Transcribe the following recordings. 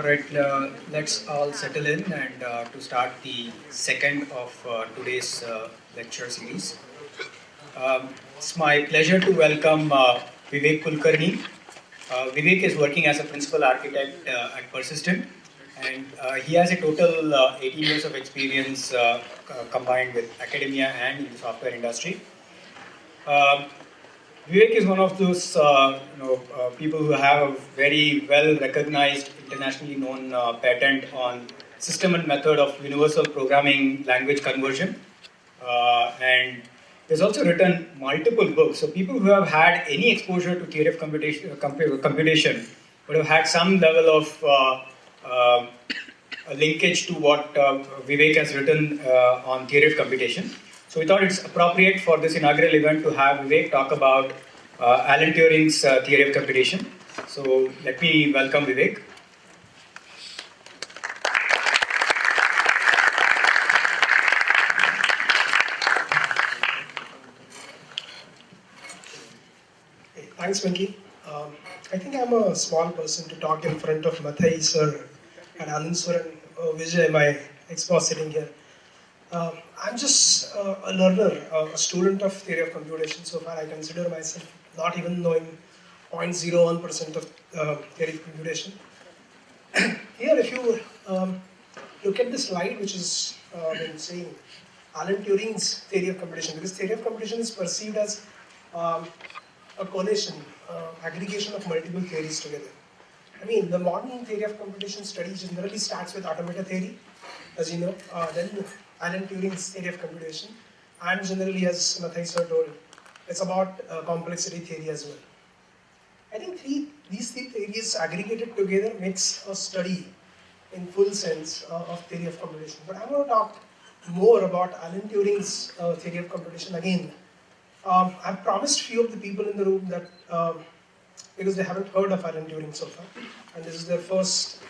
Alright, let's all settle in and to start the second of today's lecture series. It's my pleasure to welcome Vivek Kulkarni. Vivek is working as a principal architect at Persistent, and he has a total 18 years of experience combined with academia and in the software industry. Vivek is one of those people who have a very well recognized, internationally known patent on system and method of universal programming language conversion, and he's also written multiple books. So people who have had any exposure to theory of computation would have had some level of a linkage to what Vivek has written on theory of computation. So we thought it's appropriate for this inaugural event to have Vivek talk about Alan Turing's theory of computation. So let me welcome Vivek. Hey, thanks, Venki. I think I'm a small person to talk in front of Mathai sir and Anand sir and Vijay, my ex-boss sitting here. I'm just a learner, a student of theory of computation. So far, I consider myself not even knowing 0.01% of theory of computation. Here, if you look at the slide, which is been saying Alan Turing's theory of computation, because theory of computation is perceived as a collation, aggregation of multiple theories together. I mean, the modern theory of computation study generally starts with automata theory, as you know, then Alan Turing's theory of computation, and generally, as Mathai sir told, it's about complexity theory as well. I think these three theories aggregated together makes a study in full sense of theory of computation. But I'm going to talk more about Alan Turing's theory of computation again. I've promised few of the people in the room that because they haven't heard of Alan Turing so far, and this is their first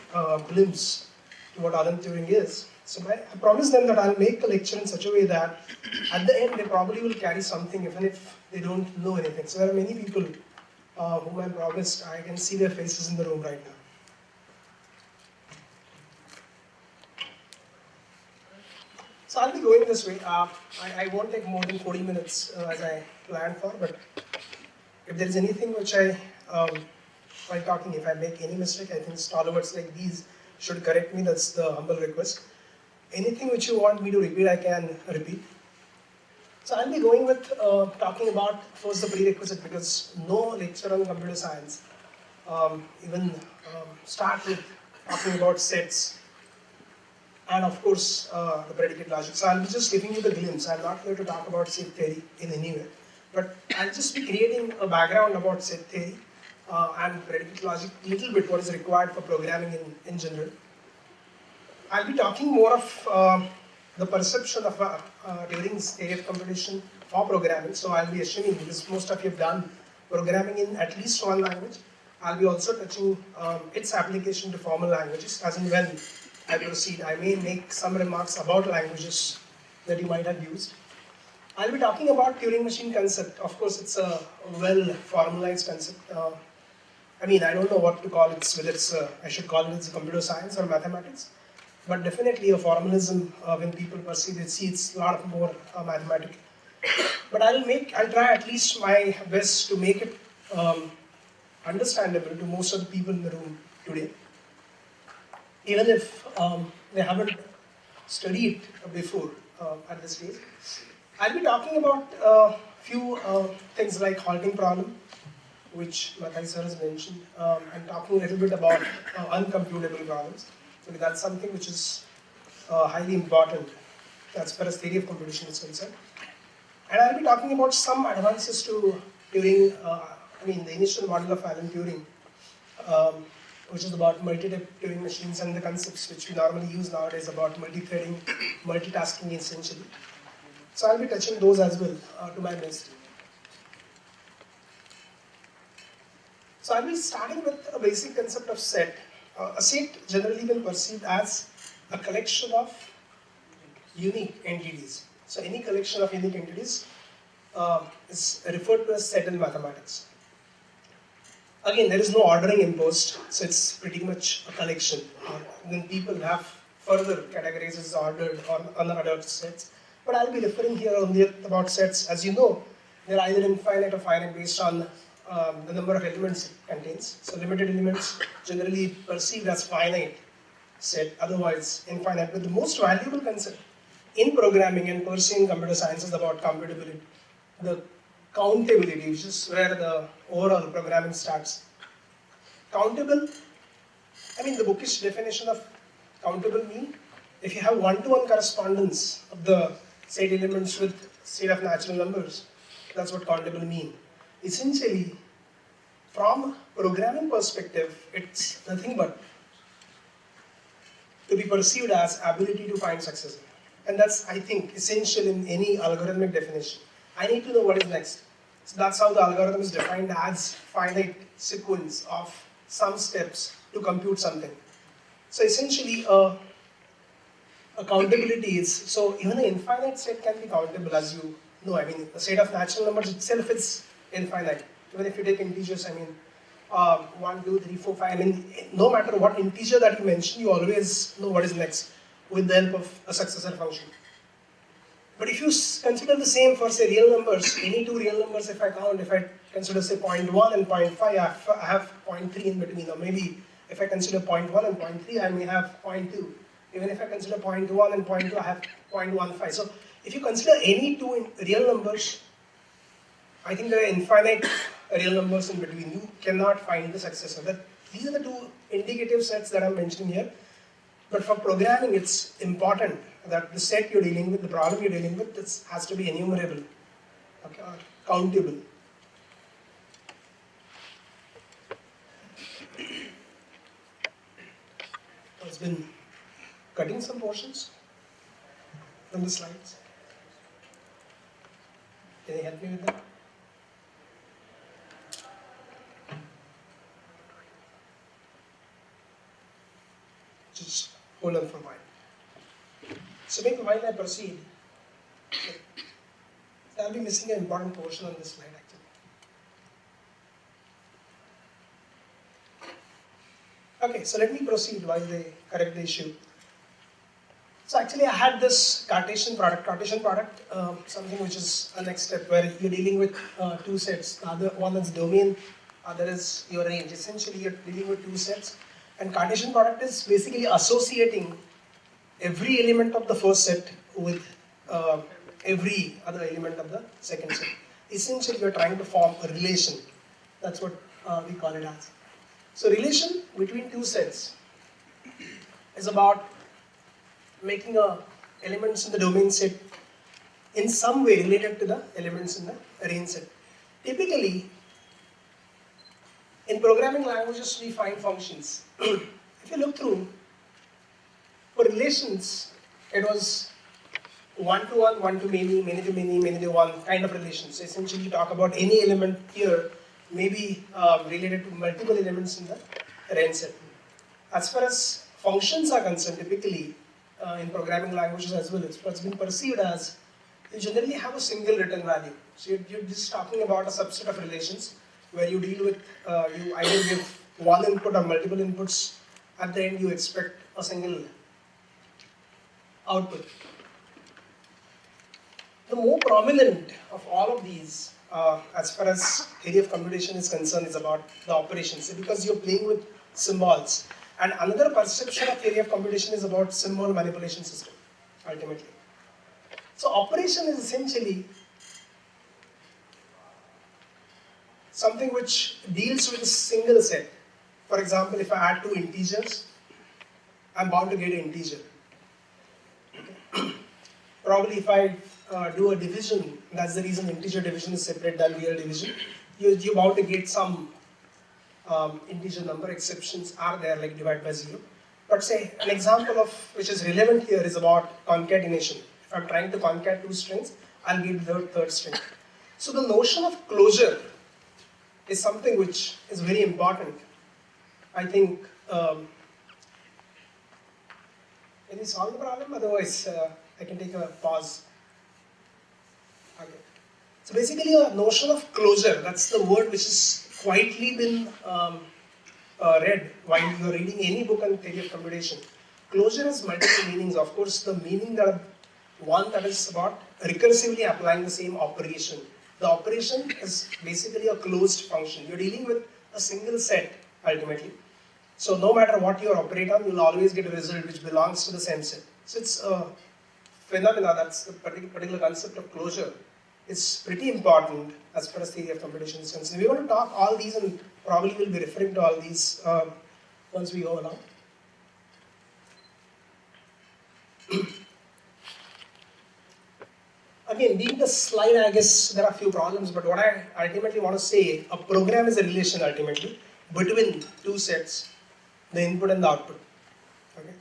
glimpse to what Alan Turing is. So I promise them that I'll make the lecture in such a way that at the end they probably will carry something even if they don't know anything. So there are many people whom I promised, I can see their faces in the room right now. So I'll be going this way. I won't take more than 40 minutes as I planned for, but if there is anything which while talking, if I make any mistake, I think stalwarts like these should correct me. That's the humble request. Anything which you want me to repeat, I can repeat. So I'll be going with talking about first the prerequisite, because no lecture on computer science even start with talking about sets and of course the predicate logic. So I'll be just giving you the glimpse. I'm not here to talk about set theory in any way, but I'll just be creating a background about set theory and predicate logic, a little bit what is required for programming in general. I'll be talking more of the perception of Turing's theory of computation for programming. So I'll be assuming, because most of you have done programming in at least one language, I'll be also touching its application to formal languages. As in when I proceed, I may make some remarks about languages that you might have used. I'll be talking about Turing machine concept. Of course, it's a well formalized concept. I mean, I don't know what to call it, whether it's I should call it computer science or mathematics. But definitely a formalism, when people perceive it, see it's a lot more mathematical. But I'll try at least my best to make it understandable to most of the people in the room today. Even if they haven't studied before at this stage. I'll be talking about a few things like halting problem, which Mathai sir has mentioned, and talking a little bit about uncomputable problems. So that's something which is highly important as far as theory of computation is concerned. And I'll be talking about some advances to Turing, the initial model of Alan Turing, which is about multi-type Turing machines and the concepts which we normally use nowadays about multi-threading, multitasking essentially. So I'll be touching those as well to my best. So I'll be starting with a basic concept of set. A set generally been perceived as a collection of unique entities. So any collection of unique entities is referred to as set in mathematics. Again, there is no ordering imposed, so it's pretty much a collection. Then people have further categorized ordered on unordered sets. But I'll be referring here only about sets. As you know, they're either infinite or finite based on the number of elements it contains. So limited elements generally perceived as finite set, otherwise infinite. But the most valuable concept in programming and pursuing computer science is about computability. The countability, which is where the overall programming starts. Countable, I mean the bookish definition of countable mean, if you have one-to-one correspondence of the set elements with set of natural numbers, that's what countable mean. Essentially, from programming perspective, it's nothing but to be perceived as ability to find successor. And that's, I think, essential in any algorithmic definition. I need to know what is next. So that's how the algorithm is defined as finite sequence of some steps to compute something. So essentially, countability is, so even an infinite set can be countable, as you know. I mean, the set of natural numbers itself is infinite. Even if you take integers, I mean, 1, 2, 3, 4, 5, I mean, no matter what integer that you mention, you always know what is next with the help of a successor function. But if you consider the same for, say, real numbers, any two real numbers, if I consider, say, 0.1 and 0.5, I have 0.3 in between. Or maybe if I consider 0.1 and 0.3, I may have 0.2. Even if I consider 0.1 and 0.2, I have 0.15. So if you consider any two real numbers, I think there are infinite real numbers in between. You cannot find the successor. These are the two indicative sets that I'm mentioning here. But for programming, it's important that the set you're dealing with, the problem you're dealing with, this has to be enumerable, okay, or countable. I've been cutting some portions from the slides. Can you help me with that? Just hold on for a while. So maybe while I proceed, I'll be missing an important portion on this slide actually. Okay, so let me proceed while they correct the issue. So actually I had this Cartesian product, something which is a next step where you're dealing with two sets. The other one is domain, other is your range. Essentially you're dealing with two sets. And Cartesian product is basically associating every element of the first set with every other element of the second set. Essentially, you're trying to form a relation. That's what we call it as. So, relation between two sets is about making elements in the domain set in some way related to the elements in the range set. Typically, in programming languages, we find functions. If you look through, for relations, it was one-to-one, one-to-many, many-to-many, many-to-one kind of relations. So essentially, you talk about any element here may be related to multiple elements in the range set. As far as functions are concerned, typically in programming languages as well, it's what's been perceived as you generally have a single return value. So you're just talking about a subset of relations where you deal with, you either give one input or multiple inputs. At the end, you expect a single output. The more prominent of all of these, as far as theory of computation is concerned, is about the operations, because you're playing with symbols. And another perception of theory of computation is about symbol manipulation system, ultimately. So operation is essentially something which deals with a single set. For example, if I add two integers, I'm bound to get an integer. Okay. Probably if I do a division, that's the reason integer division is separate than real division, you're bound to get some integer number. Exceptions are there, like divide by 0. But say, an example of which is relevant here is about concatenation. If I'm trying to concat two strings, I'll get the third string. So the notion of closure is something which is very important. I think, can you solve the problem? Otherwise, I can take a pause. Okay. So basically a notion of closure, that's the word which is quietly been read while you're reading any book on theory of computation. Closure has multiple meanings. Of course, the meaning that one that is about recursively applying the same operation. The operation is basically a closed function. You're dealing with a single set ultimately. So no matter what you operate on, you'll always get a result which belongs to the same set. So it's a phenomena, that's the particular concept of closure. It's pretty important as far as theory of computation is concerned. We're going to talk all these and probably we'll be referring to all these once we go along. Again, being the slide, I guess there are a few problems, but what I ultimately want to say, a program is a relation ultimately between two sets, the input and the output. Okay?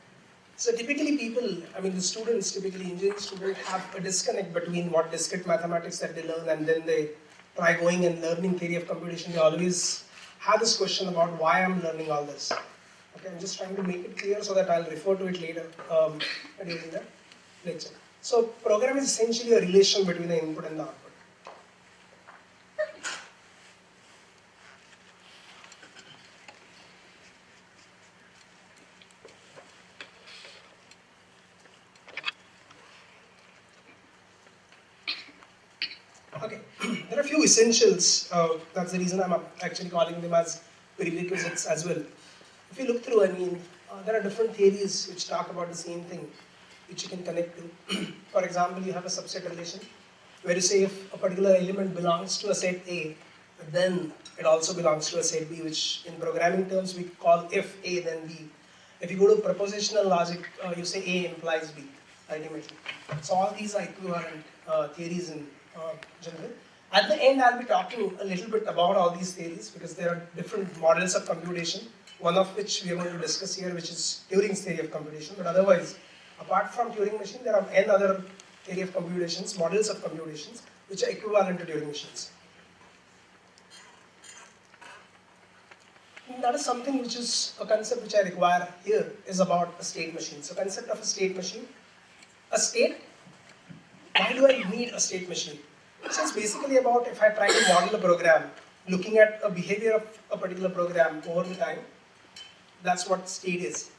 So typically people, the students, typically engineering students have a disconnect between what discrete mathematics that they learn and then they try going and learning theory of computation. They always have this question about why I'm learning all this. Okay, I'm just trying to make it clear so that I'll refer to it later during the lecture. So program is essentially a relation between the input and the output. Okay, there are a few essentials. That's the reason I'm actually calling them as prerequisites as well. If you look through, there are different theories which talk about the same thing, which you can connect to. For example, you have a subset relation, where you say if a particular element belongs to a set A, then it also belongs to a set B, which in programming terms we call if A then B. If you go to propositional logic, you say A implies B, ultimately. So all these are equivalent theories in general. At the end, I'll be talking a little bit about all these theories because there are different models of computation, one of which we are going to discuss here, which is Turing's theory of computation. But otherwise, apart from Turing machine, there are n other theory of computations, models of computations, which are equivalent to Turing machines. And that is something which is a concept which I require here is about a state machine. So concept of a state machine. A state, why do I need a state machine? So it's basically about if I try to model a program, looking at a behavior of a particular program over the time, that's what state is.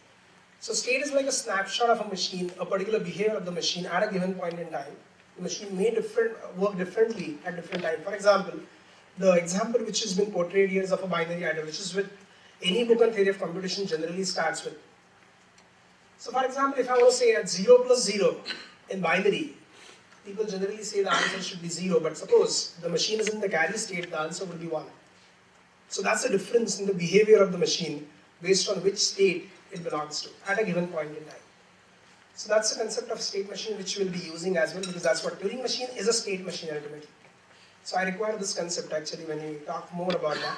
So state is like a snapshot of a machine, a particular behavior of the machine at a given point in time. The machine may work differently at different times. For example, the example which has been portrayed here is of a binary adder, which is with any book on theory of computation generally starts with. So for example, if I want to say at 0 plus 0 in binary, people generally say the answer should be 0, but suppose the machine is in the carry state, the answer will be 1. So that's the difference in the behavior of the machine based on which state it belongs to at a given point in time. So that's the concept of state machine which we'll be using as well, because that's what Turing machine is, a state machine ultimately. So I require this concept actually when we talk more about that.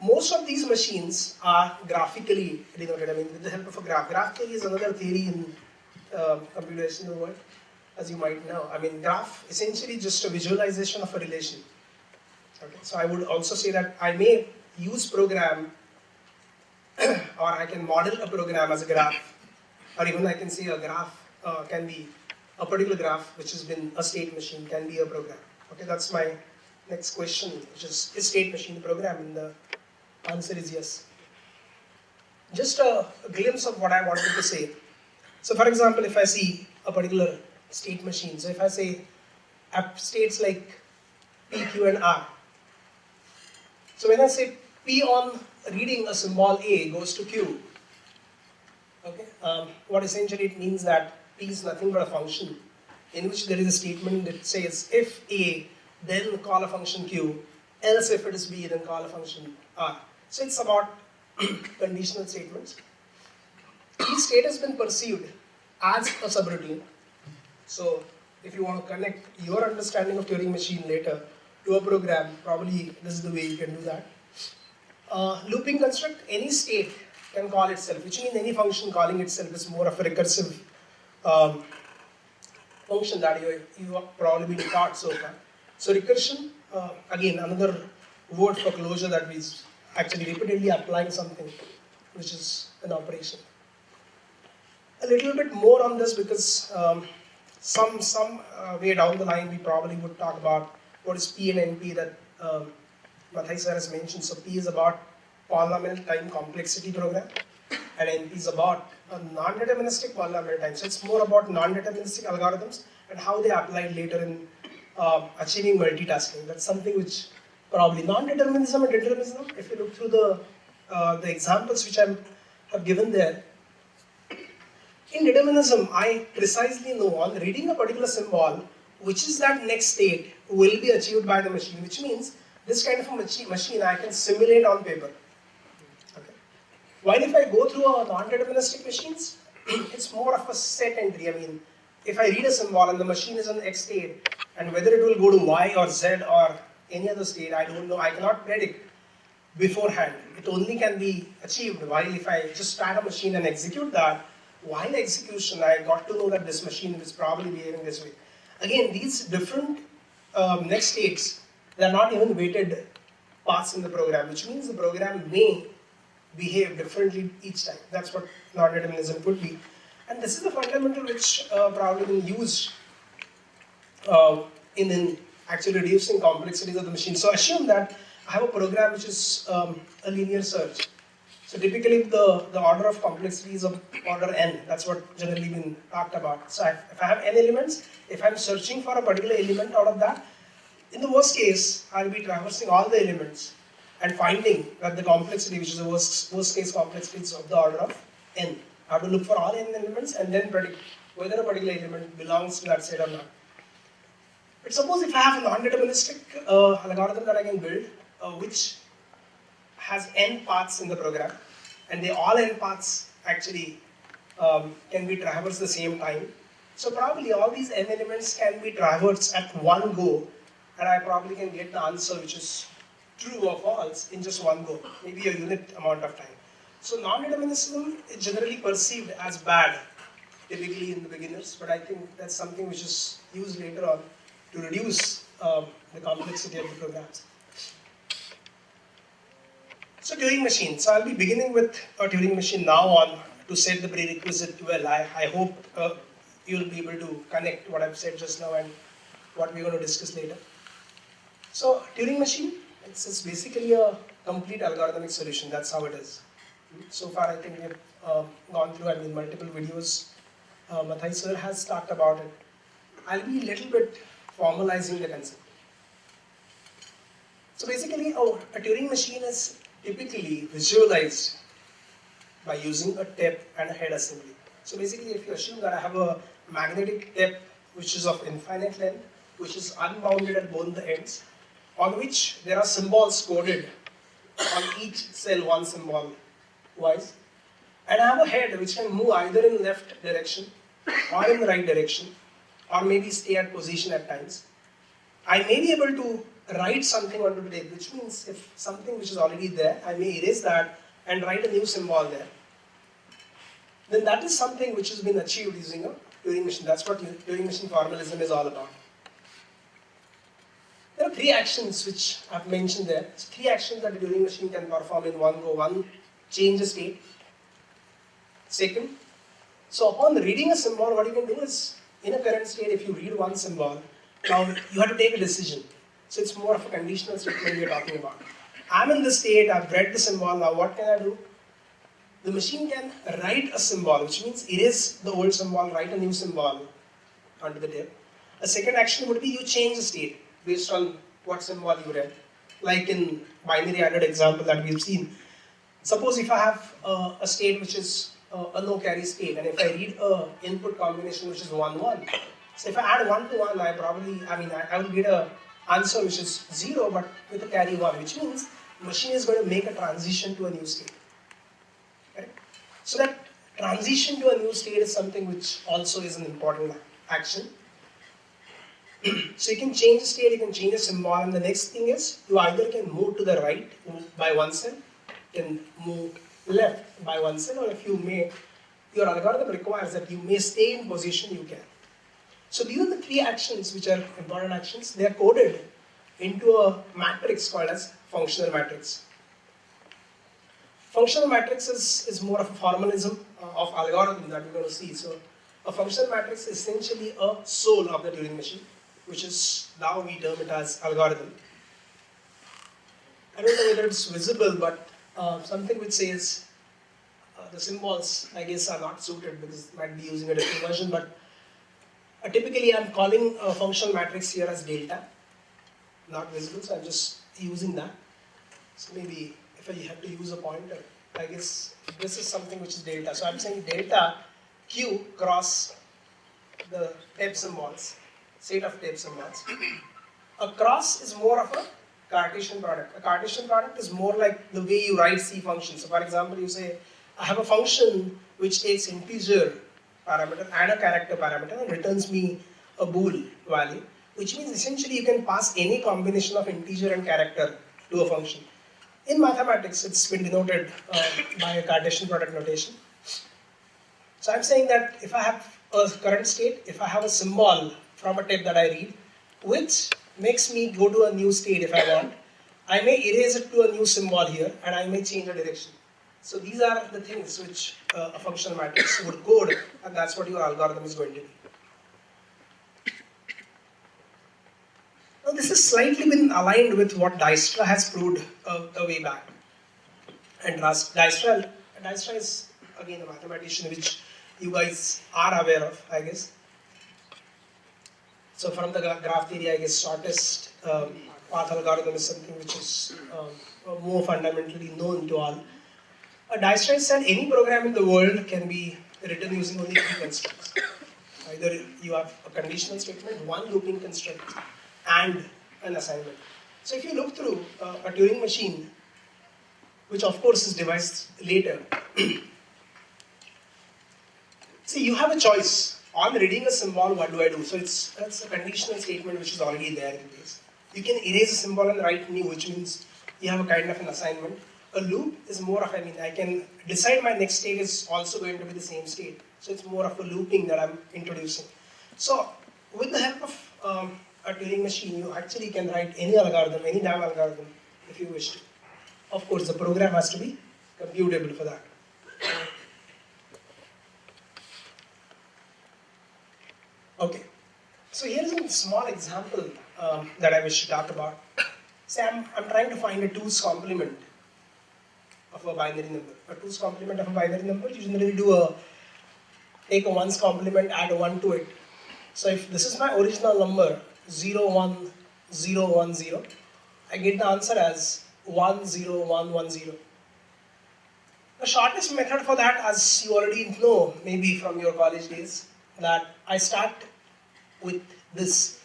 Most of these machines are graphically denoted, with the help of a graph. Graph theory is another theory in computational world, as you might know. Graph essentially just a visualization of a relation. Okay, so I would also say that I may use program or I can model a program as a graph, or even I can say a graph can be a particular graph which has been a state machine, can be a program. Okay, that's my next question, which is state machine a program? And the answer is yes. Just a glimpse of what I wanted to say. So for example, if I see a particular state machine, so if I say states like P, Q and R. So when I say P on reading a symbol A goes to Q, okay, what essentially it means that P is nothing but a function in which there is a statement that says if A, then call a function Q, else if it is B, then call a function R. So it's about conditional statements. Each state has been perceived as a subroutine. So if you want to connect your understanding of Turing machine later to a program, probably this is the way you can do that. Looping construct, any state can call itself, which means any function calling itself is more of a recursive function that you have probably been taught so far. So recursion, again, another word for closure that means actually repeatedly applying something which is an operation. A little bit more on this because some way down the line we probably would talk about what is P and NP that Mathai sir has mentioned. So P is about polynomial time complexity program, and NP is about a non-deterministic polynomial time. So it's more about non-deterministic algorithms and how they apply later in achieving multitasking. That's something which probably non-determinism and determinism. If you look through the examples which I have given there, in determinism, I precisely know on reading a particular symbol, which is that next state will be achieved by the machine, which means this kind of a machine I can simulate on paper. Okay. While if I go through a non-deterministic machines, it's more of a set entry. I mean, if I read a symbol and the machine is on X state, and whether it will go to Y or Z or any other state, I don't know, I cannot predict beforehand. It only can be achieved while if I just start a machine and execute that, while execution, I got to know that this machine is probably behaving this way. Again, these different next states, they are not even weighted parts in the program, which means the program may behave differently each time. That's what non-determinism could be. And this is the fundamental which probably been used in actually reducing complexities of the machine. So assume that I have a program which is a linear search. So typically the order of complexity is of order n. That's what generally been talked about. So if I have n elements, if I'm searching for a particular element out of that, in the worst case, I'll be traversing all the elements and finding that the complexity, which is the worst case complexity, is of the order of n. I have to look for all n elements and then predict whether a particular element belongs to that set or not. But suppose if I have a non-deterministic algorithm that I can build, which has n paths in the program, and they all n paths actually can be traversed at the same time. So probably all these n elements can be traversed at one go, and I probably can get the answer which is true or false in just one go, maybe a unit amount of time. So non-determinism is generally perceived as bad, typically in the beginners, but I think that's something which is used later on to reduce the complexity of the programs. So Turing machine. So I'll be beginning with a Turing machine now on to set the prerequisite well. I hope you'll be able to connect what I've said just now and what we're going to discuss later. So Turing machine, it's basically a complete algorithmic solution. That's how it is. So far I think we've gone through multiple videos. Mathai sir has talked about it. I'll be a little bit formalizing the concept. So basically a Turing machine is typically visualized by using a tip and a head assembly. So basically if you assume that I have a magnetic tip which is of infinite length, which is unbounded at both the ends, on which there are symbols coded on each cell, one symbol wise, and I have a head which can move either in left direction or in the right direction, or maybe stay at position at times. I may be able to write something onto the tape, which means if something which is already there, I may erase that and write a new symbol there. Then that is something which has been achieved using a Turing machine. That's what Turing machine formalism is all about. There are three actions which I've mentioned there. So three actions that the Turing machine can perform in one go. One, change the state. Second, so upon reading a symbol, what you can do is, in a current state, if you read one symbol, now you have to take a decision. So it's more of a conditional statement we're talking about. I'm in this state, I've read the symbol, now what can I do? The machine can write a symbol, which means erase the old symbol, write a new symbol onto the tape. A second action would be you change the state based on what symbol you read. Like in binary added example that we've seen. Suppose if I have a state which is a no carry state, and if I read a input combination which is 1, 1. So if I add 1 to 1, I will get a answer which is 0 but with a carry 1, which means the machine is going to make a transition to a new state. Right? So that transition to a new state is something which also is an important action. So you can change the state, you can change the symbol, and the next thing is you either can move to the right by one cell, you can move left by one cell, or if you may, your algorithm requires that you may stay in position, you can. So these are the three actions which are important actions. They are coded into a matrix called as functional matrix. Functional matrix is more of a formalism of algorithm that we're going to see. So a functional matrix is essentially a soul of the Turing machine, which is now we term it as algorithm. I don't know whether it's visible, but something which says the symbols, I guess, are not suited because it might be using a different version, but typically I'm calling a functional matrix here as delta, not visible, so I'm just using that. So maybe if I have to use a pointer, I guess this is something which is delta. So I'm saying delta Q cross the tab symbols, set of tab symbols. A cross is more of a Cartesian product. A Cartesian product is more like the way you write C functions. So for example, you say, I have a function which takes integer parameter and a character parameter and returns me a bool value, which means essentially you can pass any combination of integer and character to a function. In mathematics, it's been denoted by a Cartesian product notation. So I'm saying that if I have a current state, if I have a symbol from a tab that I read, which makes me go to a new state if I want, I may erase it to a new symbol here and I may change the direction. So these are the things which a functional matrix would code, and that's what your algorithm is going to be. Now this has slightly been aligned with what Dijkstra has proved a way back. And Dijkstra is again a mathematician which you guys are aware of, I guess. So from the graph theory, I guess shortest path algorithm is something which is more fundamentally known to all. Dijkstra said any program in the world can be written using only three constructs. Either you have a conditional statement, one looping construct, and an assignment. So if you look through a Turing machine, which of course is devised later, see, you have a choice. On reading a symbol, what do I do? So that's a conditional statement which is already there in place. You can erase a symbol and write new, which means you have a kind of an assignment. A loop is more of, I can decide my next state is also going to be the same state. So it's more of a looping that I'm introducing. So with the help of a Turing machine, you actually can write any algorithm, any damn algorithm, if you wish to. Of course, the program has to be computable for that. Okay, so here's a small example that I wish to talk about. Say I'm trying to find a 2's complement of a binary number. A 2's complement of a binary number, you generally take a 1's complement, add a 1 to it. So if this is my original number, 0, 1, 0, 1, 0, I get the answer as 1, 0, 1, 1, 0. The shortest method for that, as you already know, maybe from your college days, that I start with this.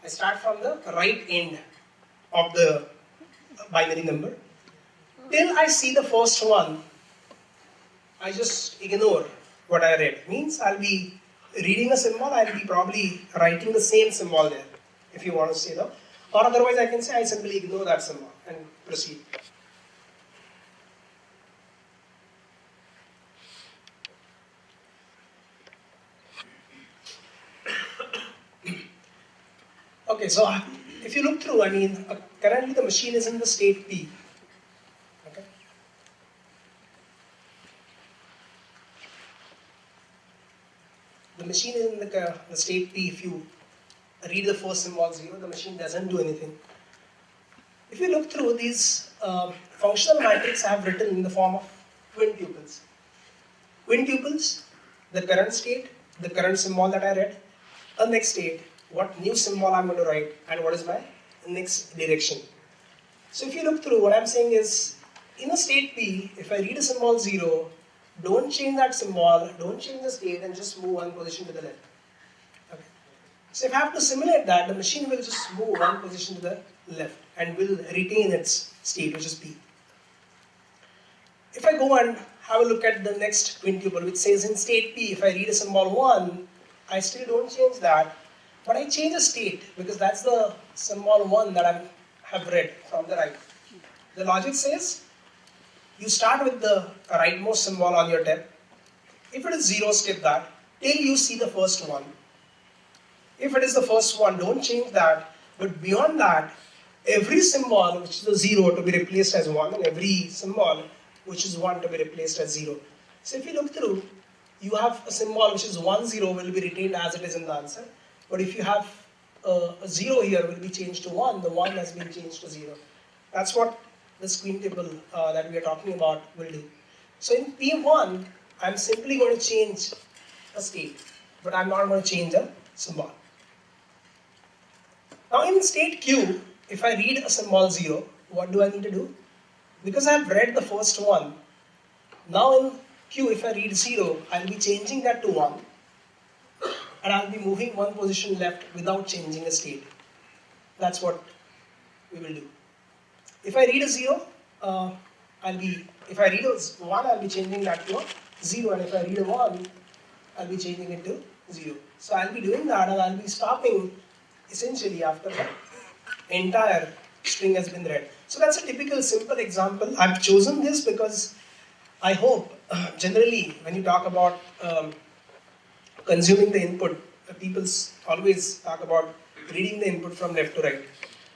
I start from the right end of the binary number. Till I see the first one, I just ignore what I read. Means I'll be reading a symbol, I'll be probably writing the same symbol there, if you want to say that. Or otherwise I can say I simply ignore that symbol and proceed. Okay, so if you look through, currently the machine is in the state P. Okay. The machine is in the state P. If you read the first symbol 0, the machine doesn't do anything. If you look through these functional matrices, I have written in the form of quintuples. Quintuples, the current state, the current symbol that I read, a next state, what new symbol I'm going to write, and what is my next direction. So if you look through, what I'm saying is, in a state P, if I read a symbol 0, don't change that symbol, don't change the state, and just move one position to the left. Okay. So if I have to simulate that, the machine will just move one position to the left and will retain its state, which is P. If I go and have a look at the next quintuple, which says in state P, if I read a symbol 1, I still don't change that, but I change a state because that's the symbol 1 that I have read from the right. The logic says you start with the rightmost symbol on your tab. If it is 0, skip that till you see the first one. If it is the first one, don't change that, but beyond that, every symbol which is a 0 to be replaced as 1, and every symbol which is 1 to be replaced as 0. So if you look through, you have a symbol which is 1, 0 will be retained as it is in the answer. But if you have a 0 here will be changed to 1, the 1 has been changed to 0. That's what the screen table that we are talking about will do. So in P1, I'm simply going to change a state, but I'm not going to change a symbol. Now in state Q, if I read a symbol 0, what do I need to do? Because I've read the first one, now in Q, if I read 0, I'll be changing that to 1, and I'll be moving one position left without changing a state. That's what we will do. If I read a 0, if I read a 1, I'll be changing that to a 0, and if I read a 1, I'll be changing it to 0. So I'll be doing that, and I'll be stopping essentially after the entire string has been read. So that's a typical simple example. I've chosen this because I hope generally when you talk about consuming the input, people always talk about reading the input from left to right.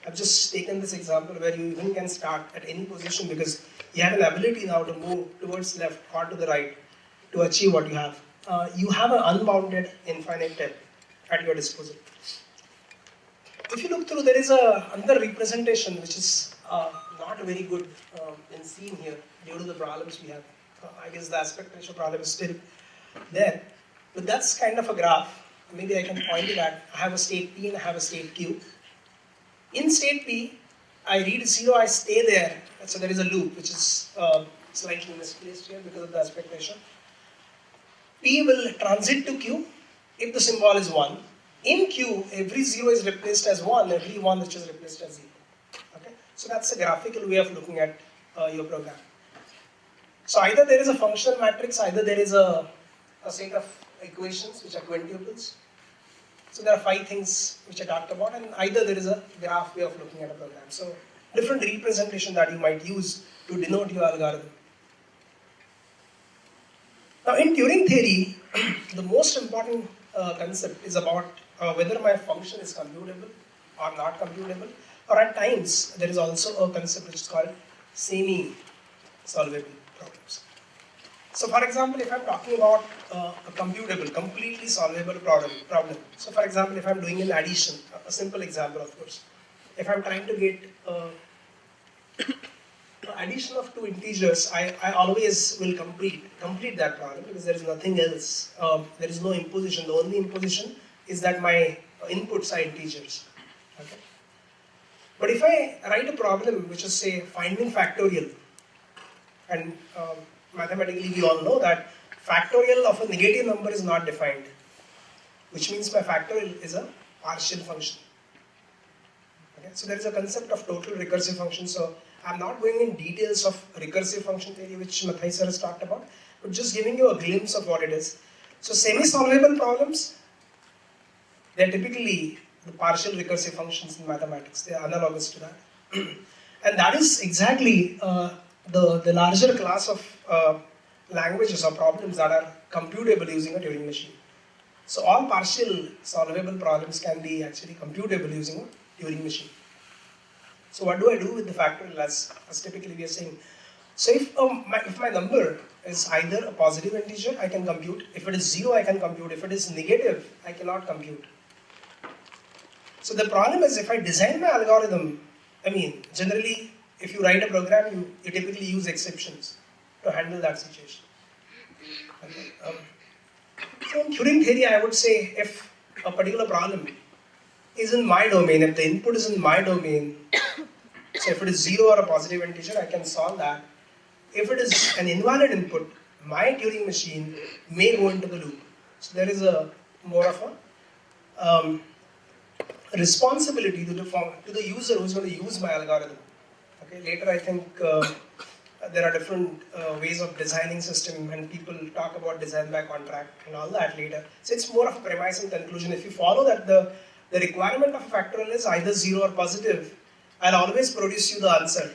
I've just taken this example where you even can start at any position because you have an ability now to move towards left or to the right to achieve what you have. You have an unbounded infinite depth at your disposal. If you look through, there is another representation which is not very good in seen here due to the problems we have. I guess the aspect ratio problem is still there. But that's kind of a graph. Maybe I can point it at. I have a state P and I have a state Q. In state P, I read 0, I stay there. So there is a loop which is slightly misplaced here because of the aspect ratio. P will transit to Q if the symbol is 1. In Q, every 0 is replaced as 1, every 1 which is replaced as 0. Okay? So that's a graphical way of looking at your program. So either there is a functional matrix, either there is a set of equations which are quintuples. So there are 5 things which I talked about, and either there is a graph way of looking at a program. So different representation that you might use to denote your algorithm. Now in Turing theory, the most important concept is about whether my function is computable or not computable, or at times there is also a concept which is called semi-solvable problems. So for example, if I'm talking about a computable, completely solvable problem. So for example, if I'm doing an addition, a simple example of course. If I'm trying to get addition of 2 integers, I always will complete that problem because there is nothing else. There is no imposition. The only imposition is that my inputs are integers. Okay? But if I write a problem which is say finding factorial, and mathematically we all know that factorial of a negative number is not defined, which means my factorial is a partial function. Okay? So there is a concept of total recursive function. So I'm not going in details of recursive function theory which Mathai sir has talked about, but just giving you a glimpse of what it is. So semi-solvable problems, they are typically the partial recursive functions in mathematics. They are analogous to that. And that is exactly the larger class of languages or problems that are computable using a Turing machine. So all partial solvable problems can be actually computable using a Turing machine. So what do I do with the factorial as typically we are saying? So if my number is either a positive integer, I can compute. If it is 0, I can compute. If it is negative, I cannot compute. So the problem is if I design my algorithm, generally if you write a program, you typically use exceptions to handle that situation. Okay. So in Turing theory, I would say if a particular problem is in my domain, if the input is in my domain, so if it is 0 or a positive integer, I can solve that. If it is an invalid input, my Turing machine may go into the loop. So there is a more of a responsibility to the user who is going to use my algorithm. Okay, later I think there are different ways of designing system, and people talk about design by contract and all that later. So it's more of a premise and conclusion. If you follow that the requirement of a factorial is either 0 or positive, I'll always produce you the answer.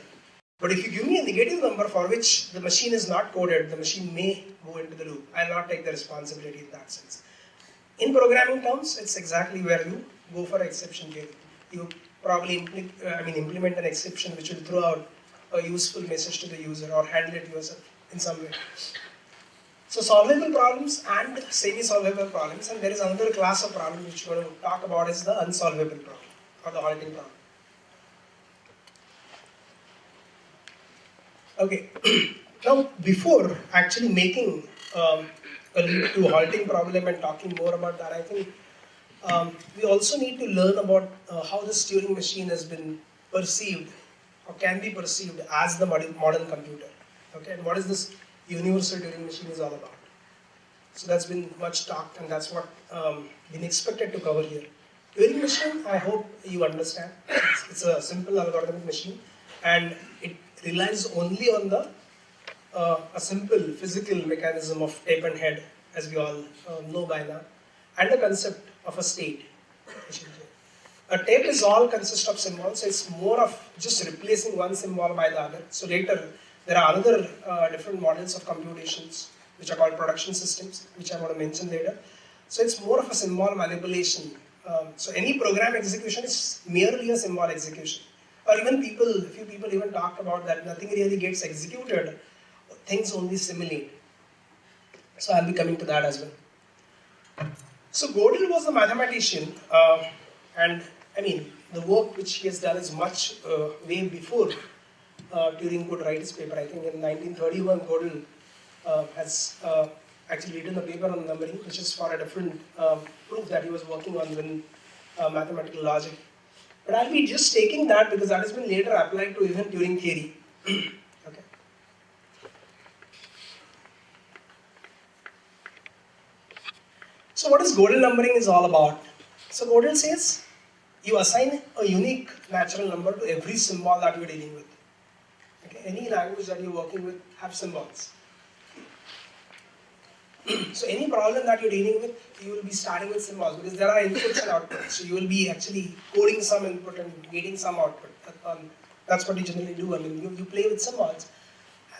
But if you give me a negative number for which the machine is not coded, the machine may go into the loop. I'll not take the responsibility in that sense. In programming terms, it's exactly where you go for exception theory. You probably implement an exception which will throw out a useful message to the user or handle it yourself in some way. So solvable problems and semi-solvable problems, and there is another class of problem which we're going to talk about is the unsolvable problem or the halting problem. Okay. Now, before actually making a lead to halting problem and talking more about that, I think we also need to learn about how this Turing machine has been perceived or can be perceived as the modern computer. Okay, and what is this universal Turing machine is all about? So that's been much talked, and that's what been expected to cover here. Turing machine, I hope you understand. It's a simple algorithmic machine, and it relies only on the a simple physical mechanism of tape and head, as we all know by now, and the concept of a state. A tape is all consist of symbols, so it's more of just replacing one symbol by the other. So later, there are other different models of computations, which are called production systems, which I'm going to mention later. So it's more of a symbol manipulation. So any program execution is merely a symbol execution. Or even a few people even talk about that nothing really gets executed, things only simulate. So I'll be coming to that as well. So Gödel was a mathematician, and I mean, the work which he has done is much way before Turing could write his paper. I think in 1931, Gödel has actually written a paper on numbering, which is for a different proof that he was working on in mathematical logic. But I'll be just taking that because that has been later applied to even Turing theory. Okay. So what is Gödel numbering is all about? So Gödel says you assign a unique natural number to every symbol that you're dealing with. Okay. Any language that you're working with have symbols. So any problem that you're dealing with, you will be starting with symbols because there are inputs and outputs. So you will be actually coding some input and getting some output. That's what you generally do. I mean, you play with symbols.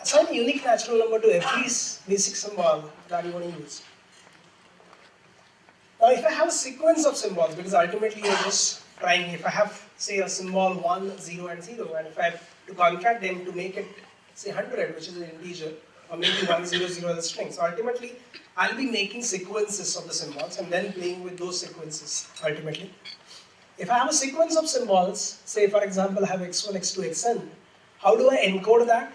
Assign a unique natural number to every basic symbol that you want to use. Now, if I have a sequence of symbols, because ultimately you're just trying, if I have, say, a symbol 1, 0, and 0, and if I have to concat them to make it, say, 100, which is an integer, or maybe 100 as a string. So ultimately, I'll be making sequences of the symbols and then playing with those sequences ultimately. If I have a sequence of symbols, say for example I have x1, x2, xn, how do I encode that?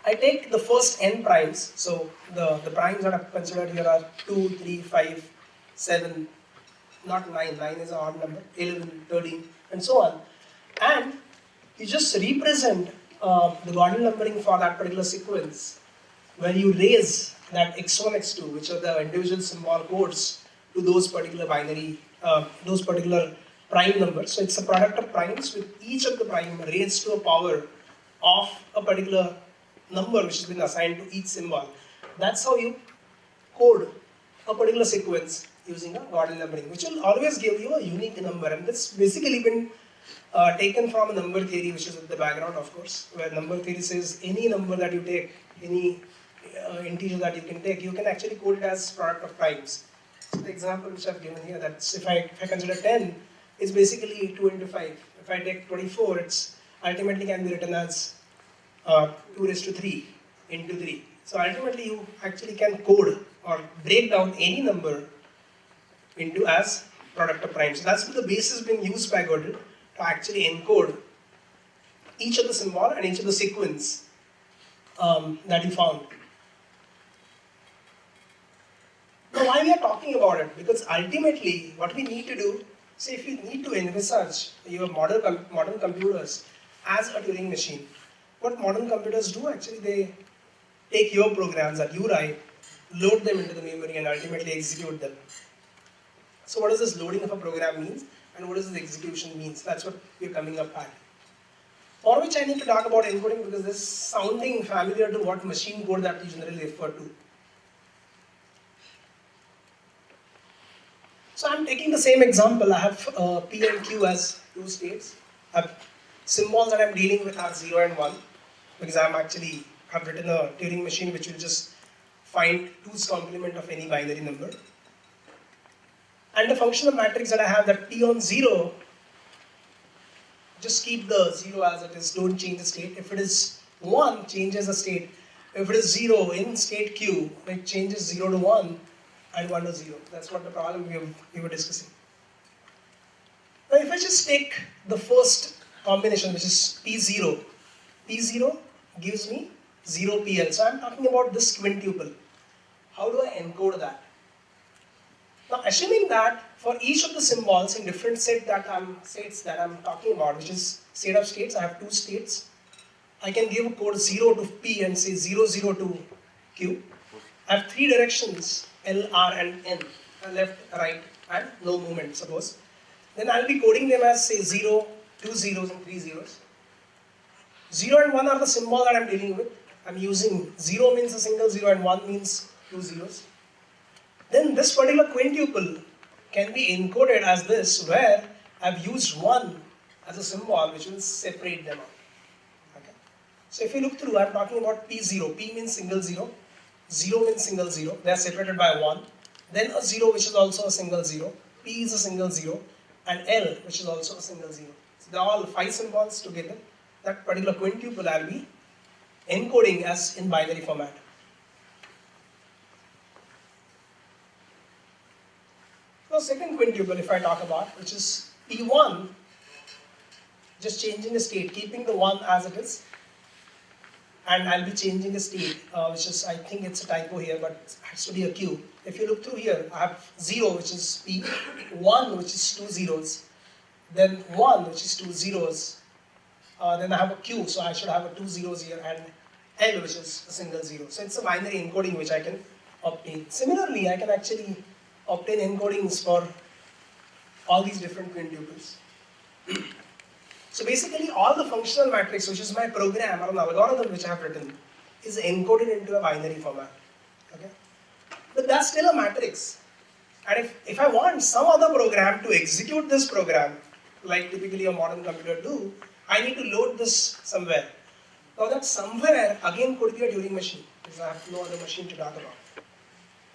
I take the first n primes, so the primes that are considered here are 2, 3, 5, 7, not 9, 9 is an odd number, 11, 13, and so on. And you just represent the Gödel numbering for that particular sequence, where you raise that x1, x2, which are the individual symbol codes, to those particular binary, those particular prime numbers. So it's a product of primes with each of the prime raised to a power of a particular number which has been assigned to each symbol. That's how you code a particular sequence using a Gödel numbering, which will always give you a unique number. And that's basically been taken from a number theory, which is at the background, of course, where number theory says any number that you take, any integer that you can take, you can actually code it as product of primes. So the example which I've given here, that's if I consider 10, it's basically 2 into 5. If I take 24, it's ultimately can be written as 2 raised to 3 into 3. So ultimately you actually can code or break down any number into as product of primes. So that's the basis being used by Gödel to actually encode each of the symbol and each of the sequence that you found. Now why we are talking about it? Because ultimately what we need to do, say if you need to envisage your modern computers as a Turing machine, what modern computers do actually, they take your programs that you write, load them into the memory and ultimately execute them. So what does this loading of a program means and what does this execution means? That's what we're coming up at. For which I need to talk about encoding because this is sounding familiar to what machine code that we generally refer to. So I'm taking the same example. I have P and Q as two states. I have symbols that I'm dealing with are 0 and 1 because have written a Turing machine which will just find 2's complement of any binary number. And the functional matrix that I have, that P on 0, just keep the 0 as it is, don't change the state. If it is 1, changes the state. If it is 0 in state Q, it changes 0 to 1 and 1 to 0. That's what the problem we were discussing. Now if I just take the first combination, which is P0, P0 gives me 0 PL. So I'm talking about this quintuple. How do I encode that? Now, assuming that for each of the symbols in different states that I'm talking about, which is set of states, I have two states. I can give code 0 to P and say 0, 0 to Q. I have three directions, L, R, and N, left, right, and no movement, suppose. Then I'll be coding them as say 0, 2 zeros, and 3 zeros. 0 and 1 are the symbol that I'm dealing with. I'm using 0 means a single zero and 1 means two zeros. Then this particular quintuple can be encoded as this, where I've used 1 as a symbol which will separate them out. Okay. So if you look through, I'm talking about P0. P means single zero, 0 means single zero. They are separated by 1. Then a 0 which is also a single zero. P is a single zero. And L which is also a single zero. So they're all 5 symbols together. That particular quintuple I'll be encoding as in binary format. Now second quintuple if I talk about, which is P1, just changing the state, keeping the 1 as it is, and I'll be changing the state, which is, I think it's a typo here, but it has to be a Q. If you look through here, I have 0 which is P, 1 which is 2 zeros, then 1 which is 2 zeros, then I have a Q, so I should have a 2 zeros here, and L which is a single zero. So it's a binary encoding which I can obtain. Similarly, I can actually obtain encodings for all these different quintuples. So basically all the functional matrix, which is my program or an algorithm which I have written, is encoded into a binary format. Okay? But that's still a matrix. And if I want some other program to execute this program, like typically a modern computer do, I need to load this somewhere. Now that somewhere again could be a Turing machine, because I have no other machine to talk about.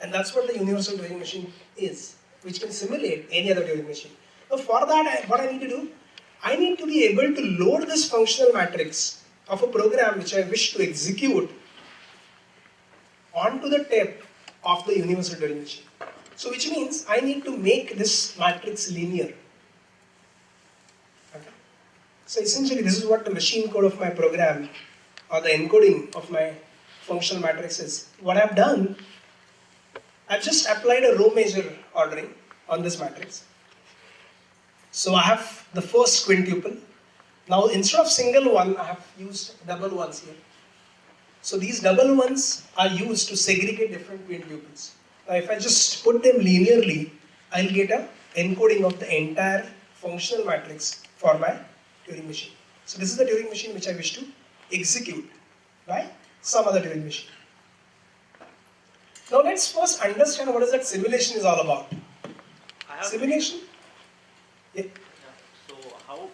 And that's what the universal Turing machine is, which can simulate any other Turing machine. So for that, what I need to do, I need to be able to load this functional matrix of a program which I wish to execute onto the tip of the universal Turing machine. So which means I need to make this matrix linear. Okay. So essentially this is what the machine code of my program or the encoding of my functional matrix is. What I've done, I've just applied a row measure ordering on this matrix. So I have the first quintuple. Now instead of single one, I have used double ones here. So these double ones are used to segregate different quintuples. Now if I just put them linearly, I'll get an encoding of the entire functional matrix for my Turing machine. So this is the Turing machine which I wish to execute by some other Turing machine. Now let's first understand what is that simulation is all about. Simulation? Yeah. So how,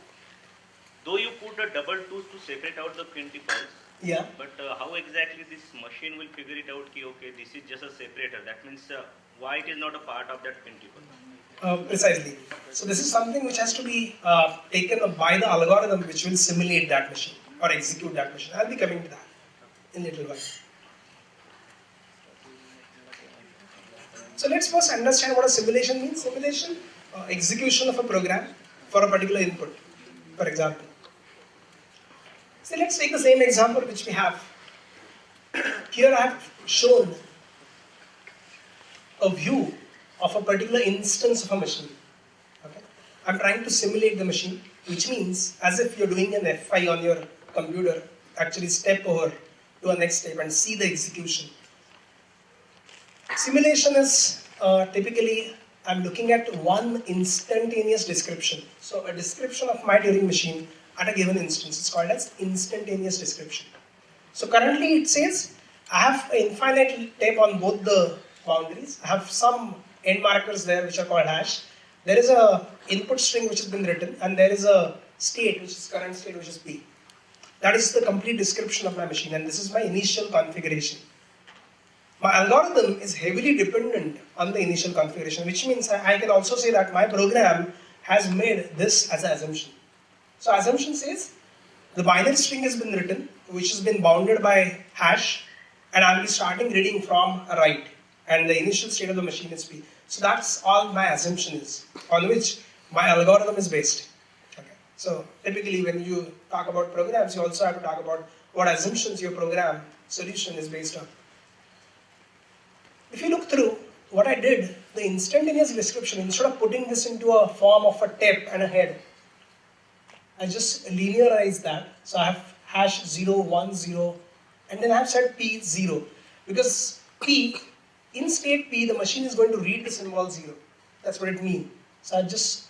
though you put the double twos to separate out the quintuples, Yeah. but how exactly this machine will figure it out? Okay, this is just a separator. That means why it is not a part of that quintuple? Precisely. So this is something which has to be taken up by the algorithm which will simulate that machine or execute that machine. I'll be coming to that in a little while. So let's first understand what a simulation means. Simulation, execution of a program for a particular input, for example. So let's take the same example which we have. Here I have shown a view of a particular instance of a machine. Okay? I'm trying to simulate the machine, which means as if you're doing an F5 on your computer, actually step over to a next step and see the execution. Simulation is typically, I'm looking at one instantaneous description. So a description of my Turing machine at a given instance is called as instantaneous description. So currently it says I have an infinite tape on both the boundaries. I have some end markers there which are called hash. There is a input string which has been written and there is a state which is current state which is P. That is the complete description of my machine and this is my initial configuration. My algorithm is heavily dependent on the initial configuration, which means I can also say that my program has made this as an assumption. So assumption says the binary string has been written, which has been bounded by hash, and I'll be starting reading from right, and the initial state of the machine is P. So that's all my assumption is, on which my algorithm is based. Okay. So typically when you talk about programs, you also have to talk about what assumptions your program solution is based on. If you look through what I did, the instantaneous description, instead of putting this into a form of a tip and a head, I just linearized that. So I have hash 0, 1, 0, and then I have said P 0. Because P, in state P, the machine is going to read the symbol 0. That's what it means. So I just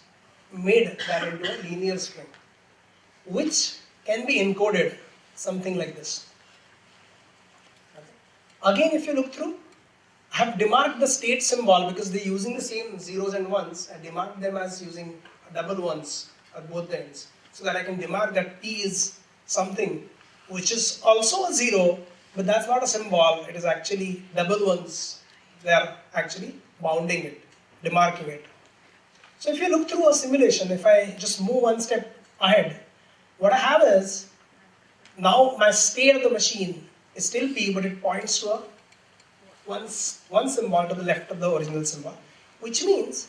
made that into a linear string, which can be encoded something like this. Again, if you look through, I have demarked the state symbol because they're using the same zeros and ones. I demarked them as using double ones at both the ends, so that I can demark that P is something which is also a 0, but that's not a symbol, it is actually double ones. They are actually bounding it, demarking it. So if you look through a simulation, if I just move one step ahead, what I have is, now my state of the machine is still P, but it points to a one symbol to the left of the original symbol, which means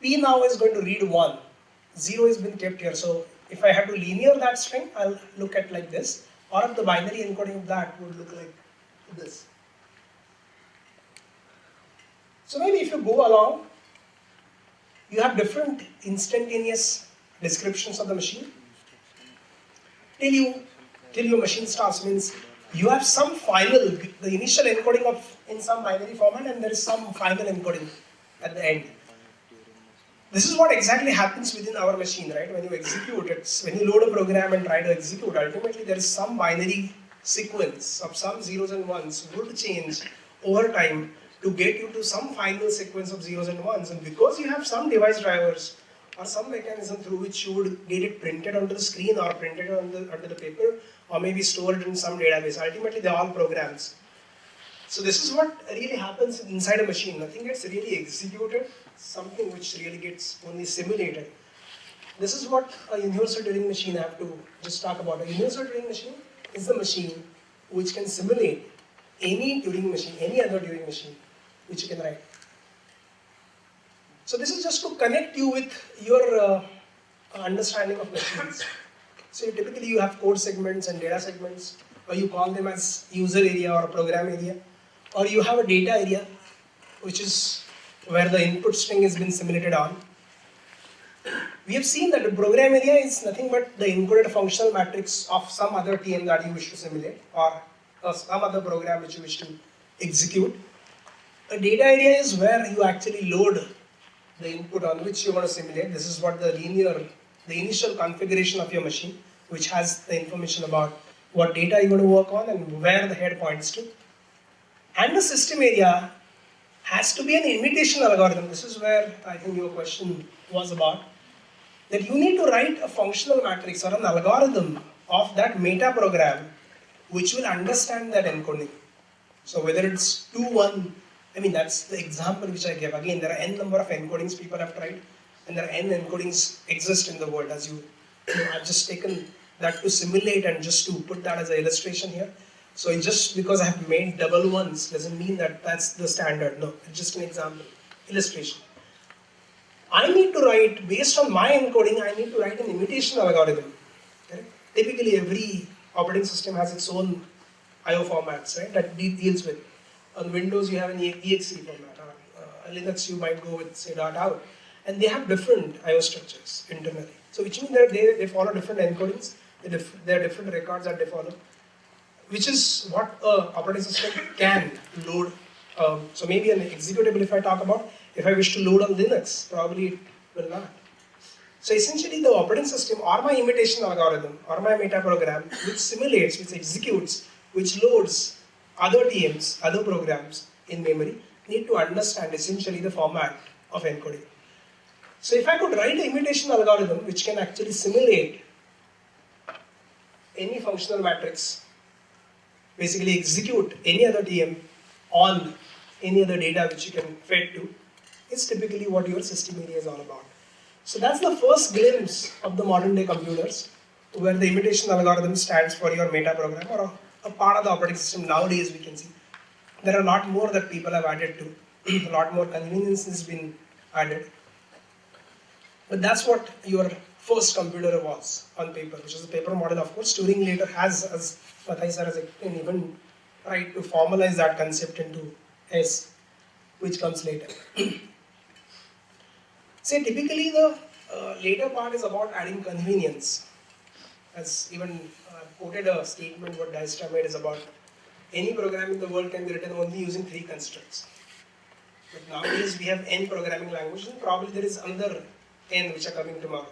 P now is going to read 1. 0 has been kept here. So if I have to linear that string, I'll look at like this, or if the binary encoding of that would look like this. So maybe if you go along, you have different instantaneous descriptions of the machine till your machine starts. Means you have some final, the initial encoding of in some binary format, and there is some final encoding at the end. This is what exactly happens within our machine, right? When you execute it, when you load a program and try to execute, ultimately there is some binary sequence of some zeros and ones would change over time to get you to some final sequence of zeros and ones. And because you have some device drivers or some mechanism through which you would get it printed onto the screen or printed onto the paper, or maybe stored in some database, ultimately they're all programs. So this is what really happens inside a machine. Nothing gets really executed, something which really gets only simulated. This is what a universal Turing machine, I have to just talk about. A universal Turing machine is the machine which can simulate any Turing machine, any other Turing machine, which you can write. So this is just to connect you with your understanding of machines. So typically you have code segments and data segments, or you call them as user area or program area, or you have a data area, which is where the input string has been simulated on. We have seen that the program area is nothing but the encoded functional matrix of some other TM that you wish to simulate, or some other program which you wish to execute. A data area is where you actually load the input on which you want to simulate. This is what the initial configuration of your machine, which has the information about what data you're going to work on and where the head points to. And the system area has to be an imitation algorithm. This is where I think your question was about. That you need to write a functional matrix or an algorithm of that meta program which will understand that encoding. So whether it's 2, 1, I mean that's the example which I gave. Again, there are n number of encodings people have tried, and there are n encodings exist in the world. As I've just taken that to simulate and just to put that as an illustration here. So just because I have made double ones doesn't mean that that's the standard. No, it's just an example, illustration. I need to write, based on my encoding, I need to write an imitation algorithm. Correct? Typically every operating system has its own IO formats, right, that deals with. On Windows you have an exe format, on Linux you might go with say .out, and they have different IO structures internally. So which means that they follow different encodings, there are different records that they follow, which is what an operating system can load. So maybe an executable, if I talk about, if I wish to load on Linux, probably it will not. So essentially the operating system or my imitation algorithm or my meta program which simulates, which executes, which loads other TMs, other programs in memory, need to understand essentially the format of encoding. So if I could write an imitation algorithm which can actually simulate any functional matrix, basically execute any other TM on any other data which you can fed to, is typically what your system area is all about. So that's the first glimpse of the modern day computers, where the imitation algorithm stands for your meta program or a part of the operating system. Nowadays we can see there are a lot more that people have added to, a lot more convenience has been added. But that's what your first computer was on paper, which is the paper model. Of course, Turing later has, as Mathai sir has even tried to formalize that concept into S, which comes later. Say typically the later part is about adding convenience. As even quoted a statement what Dijkstra made is about any program in the world can be written only using 3 constructs. But nowadays we have n programming languages and probably there is another n which are coming tomorrow.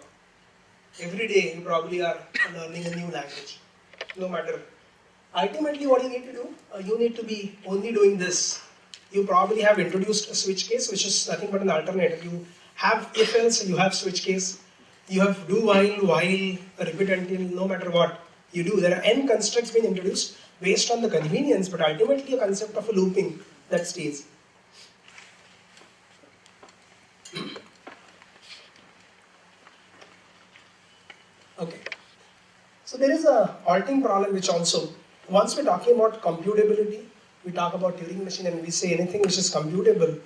Every day you probably are learning a new language, no matter. Ultimately what you need to do, you need to be only doing this. You probably have introduced a switch case which is nothing but an alternative. You have if else, you have switch case, you have do while, repeat until, no matter what you do. There are n constructs being introduced based on the convenience, but ultimately a concept of a looping that stays. Okay. So there is a halting problem which also, once we're talking about computability, we talk about Turing machine and we say anything which is computable.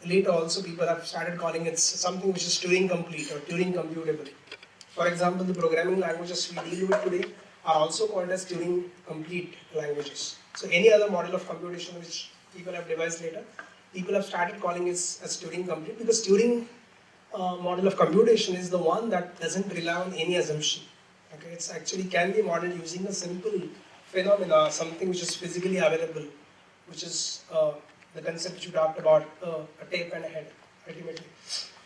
Later also people have started calling it something which is Turing complete or Turing computable. For example, the programming languages we deal with today are also called as Turing complete languages. So any other model of computation which people have devised later, people have started calling it as Turing complete because Turing model of computation is the one that doesn't rely on any assumption. Okay, it's actually can be modeled using a simple phenomena, something which is physically available, which is the concept which you talked about, a tape and a head, ultimately.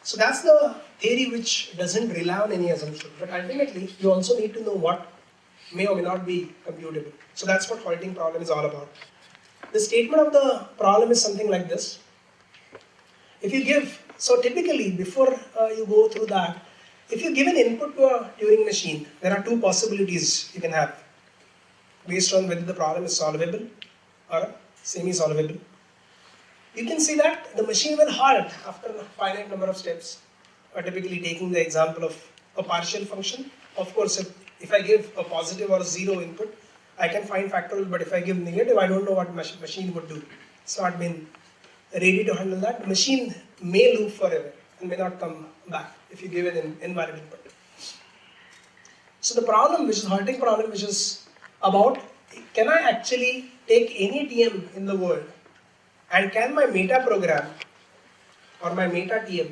So that's the theory which doesn't rely on any assumption. But ultimately, you also need to know what may or may not be computable. So that's what halting problem is all about. The statement of the problem is something like this. If you give, so typically before you go through that, if you give an input to a Turing machine, there are 2 possibilities you can have based on whether the problem is solvable or semi-solvable. You can see that the machine will halt after a finite number of steps, typically taking the example of a partial function. Of course, if I give a positive or 0 input, I can find factorial, but if I give negative, I don't know what machine would do. It's not been ready to handle that. The machine may loop forever and may not come back if you give an invalid input. So the problem, which is halting problem, which is about, can I actually take any TM in the world and can my meta program or my meta TM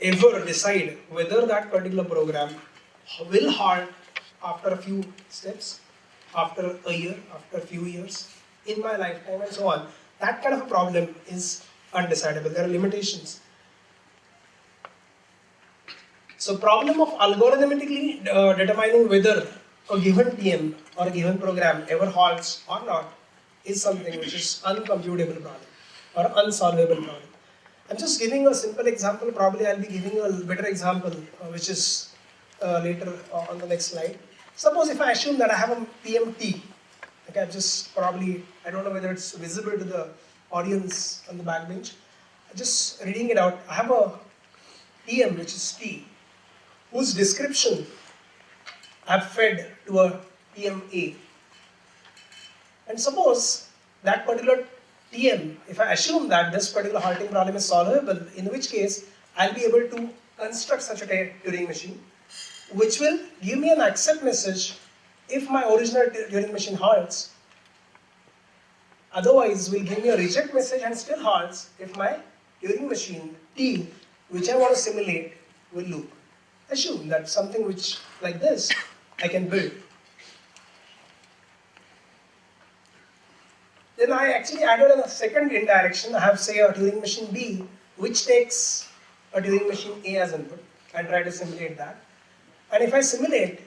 ever decide whether that particular program will halt after a few steps, after a year, after a few years, in my lifetime and so on. That kind of a problem is undecidable. There are limitations. So problem of algorithmically determining whether a given TM or a given program ever halts or not is something which is uncomputable problem or unsolvable problem. I'm just giving a simple example. Probably I'll be giving a better example which is later on the next slide. Suppose if I assume that I have a PMT, okay, I'm just probably, I don't know whether it's visible to the audience on the back bench. Just reading it out, I have a TM which is T, whose description I've fed to a TMA. And suppose that particular TM, if I assume that this particular halting problem is solvable, in which case I'll be able to construct such a Turing machine, which will give me an accept message if my original Turing machine halts. Otherwise, will give me a reject message and still halts if my Turing machine T, which I want to simulate, will loop. Assume that something which, like this, I can build. Then I actually added a second indirection. I have, say, a Turing machine B, which takes a Turing machine A as input and try to simulate that. And if I simulate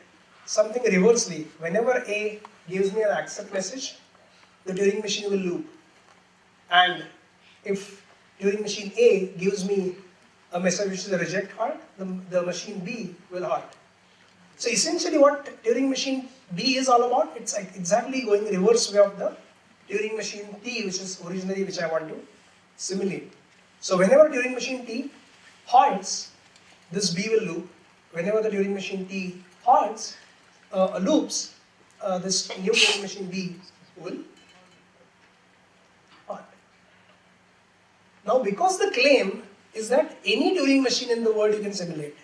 something reversely, whenever A gives me an accept message, the Turing machine will loop. And if Turing machine A gives me a message which is a reject halt, the machine B will halt. So essentially what Turing machine B is all about, it's exactly going reverse way of the Turing machine T, which is originally which I want to simulate. So whenever Turing machine T halts, this B will loop. Whenever the Turing machine T halts, loops, this new Turing machine B will halt. Now because the claim is that any Turing machine in the world you can simulate.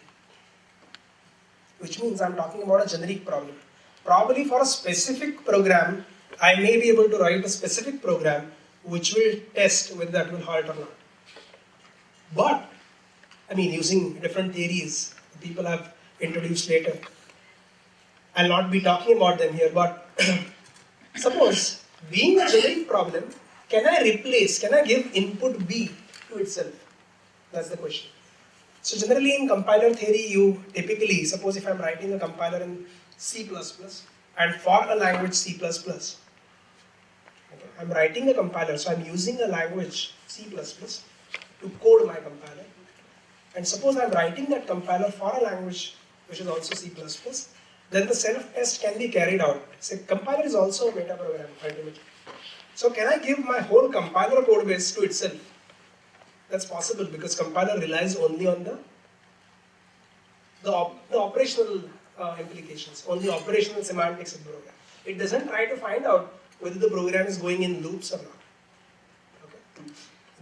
Which means I'm talking about a generic problem. Probably for a specific program, I may be able to write a specific program which will test whether that will halt or not. But, I mean, using different theories people have introduced later. I'll not be talking about them here, but suppose, being a generic problem, can I give input B to itself? That's the question. So generally in compiler theory, you typically, suppose if I'm writing a compiler in C++ and for a language C++, okay, I'm writing a compiler, so I'm using a language C++ to code my compiler. And suppose I'm writing that compiler for a language which is also C++, then the self-test can be carried out. So compiler is also a metaprogram ultimately. So can I give my whole compiler code base to itself? That's possible because compiler relies only on the operational implications, on the operational semantics of the program. It doesn't try to find out whether the program is going in loops or not. Okay.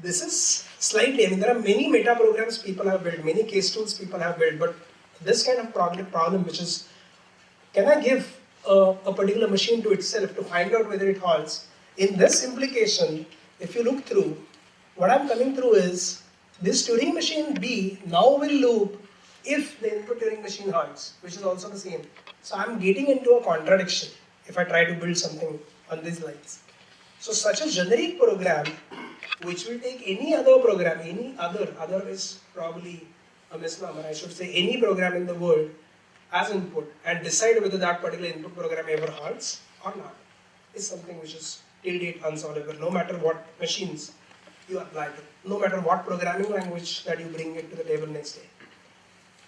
This is slightly, I mean, there are many meta programs people have built, many case tools people have built, but this kind of problem which is, can I give a particular machine to itself to find out whether it halts? In this implication, if you look through, what I'm coming through is, this Turing machine B now will loop if the input Turing machine halts, which is also the same. So I'm getting into a contradiction if I try to build something on these lines. So such a generic program, which will take any other program, other is probably a misnomer, I should say any program in the world as input and decide whether that particular input program ever halts or not, is something which is till date unsolvable, no matter what machines you apply to, no matter what programming language that you bring it to the table next day.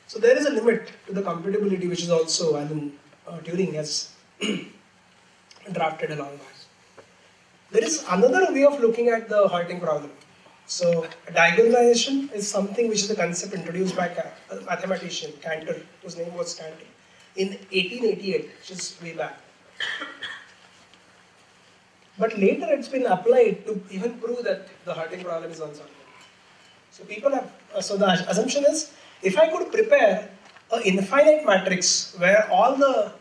So there is a limit to the computability which is also, Turing has drafted along that. There is another way of looking at the halting problem. So diagonalization is something which is a concept introduced by a mathematician, Cantor, whose name was Cantor, in 1888, which is way back. But later it's been applied to even prove that the halting problem is unsolvable. So people have, so the assumption is, if I could prepare an infinite matrix where all the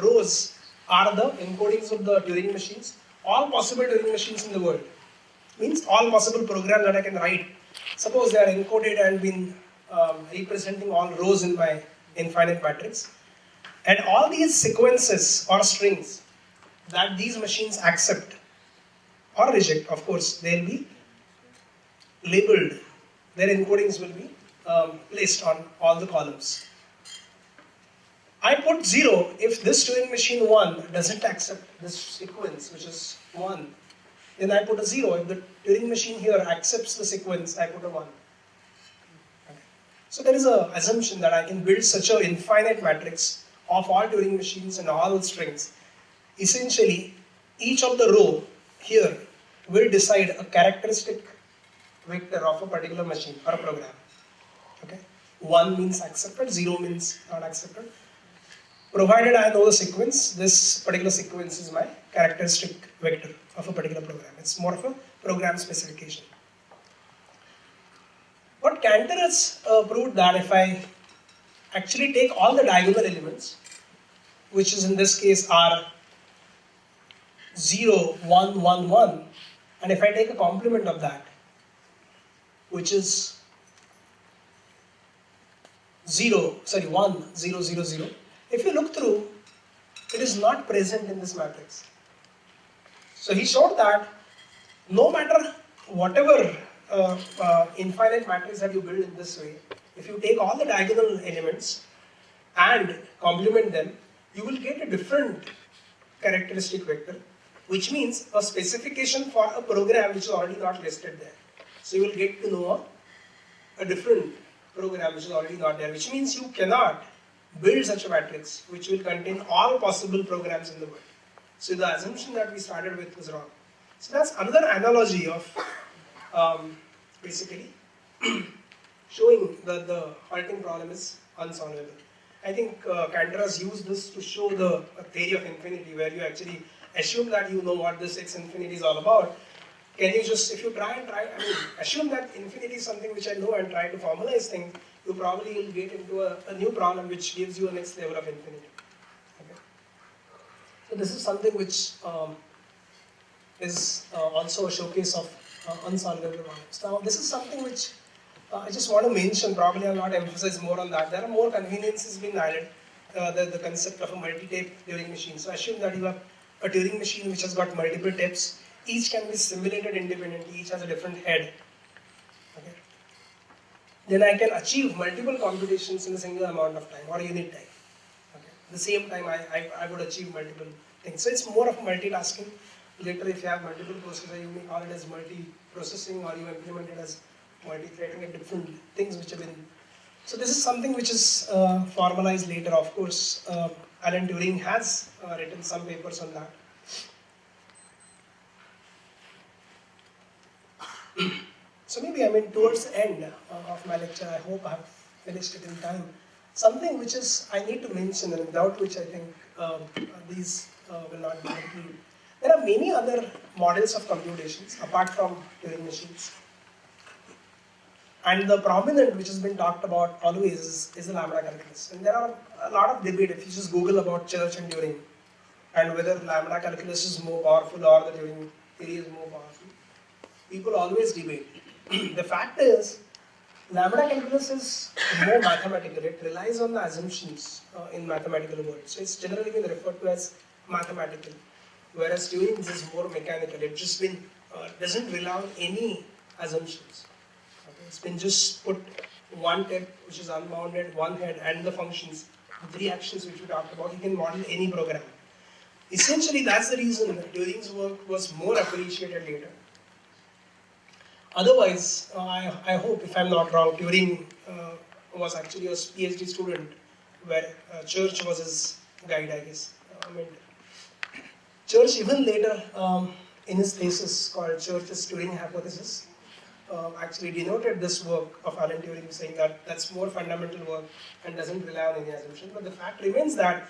rows are the encodings of the Turing machines, all possible Turing machines in the world, means all possible programs that I can write. Suppose they are encoded and been representing all rows in my infinite matrix. And all these sequences or strings that these machines accept or reject, of course, they'll be labeled. Their encodings will be placed on all the columns. I put 0 if this Turing machine 1 doesn't accept this sequence, which is 1. Then I put a 0. If the Turing machine here accepts the sequence, I put a 1. Okay. So there is an assumption that I can build such an infinite matrix of all Turing machines and all strings. Essentially, each of the row here will decide a characteristic vector of a particular machine or a program. Okay? 1 means accepted, 0 means not accepted. Provided I know the sequence, this particular sequence is my characteristic vector of a particular program. It's more of a program specification. But Cantor has proved that if I actually take all the diagonal elements, which is in this case are 0, 1, 1, 1, and if I take a complement of that, which is 1, 0, 0, 0, if you look through, it is not present in this matrix. So he showed that no matter whatever infinite matrix that you build in this way, if you take all the diagonal elements and complement them, you will get a different characteristic vector, which means a specification for a program which is already not listed there. So you will get to know a different program which is already not there, which means you cannot build such a matrix which will contain all possible programs in the world. So the assumption that we started with was wrong. So that's another analogy of basically showing that the halting problem is unsolvable. I think Cantor has used this to show the theory of infinity, where you actually assume that you know what this X infinity is all about. can you just, if you try, assume that infinity is something which I know and try to formalize things, you probably will get into a new problem which gives you a next level of infinity. Okay. So this is something which is also a showcase of unsolvable problems. Now this is something which I just want to mention, probably I'll not emphasize more on that. There are more conveniences being added, the concept of a multi-tape Turing machine. So assume that you have a Turing machine which has got multiple tapes, each can be simulated independently, each has a different head. Okay. Then I can achieve multiple computations in a single amount of time or unit time. Okay. At the same time, I would achieve multiple things. So it's more of multitasking. Later, if you have multiple processors, you may call it as multi-processing or you implement it as multi-threading and different things which have been. So this is something which is formalized later. Of course, Alan Turing has written some papers on that. So maybe towards the end of my lecture, I hope I have finished it in time. Something which is I need to mention and without which I think these will not be complete. There are many other models of computations apart from Turing machines. And the prominent which has been talked about always is the lambda calculus. And there are a lot of debate if you just Google about Church and Turing and whether lambda calculus is more powerful or the Turing theory is more powerful. People always debate. The fact is, lambda calculus is more mathematical. It relies on the assumptions in mathematical words. So it's generally been referred to as mathematical. Whereas Turing is more mechanical. It just been doesn't rely on any assumptions. Okay. It's been just put one tip which is unbounded, one head, and the functions, the three actions which we talked about. You can model any program. Essentially, that's the reason that Turing's work was more appreciated later. Otherwise, I hope, if I'm not wrong, Turing was actually a PhD student, where Church was his guide, I guess. Church, even later, in his thesis called Church's Turing hypothesis, actually denoted this work of Alan Turing, saying that that's more fundamental work and doesn't rely on any assumption. But the fact remains that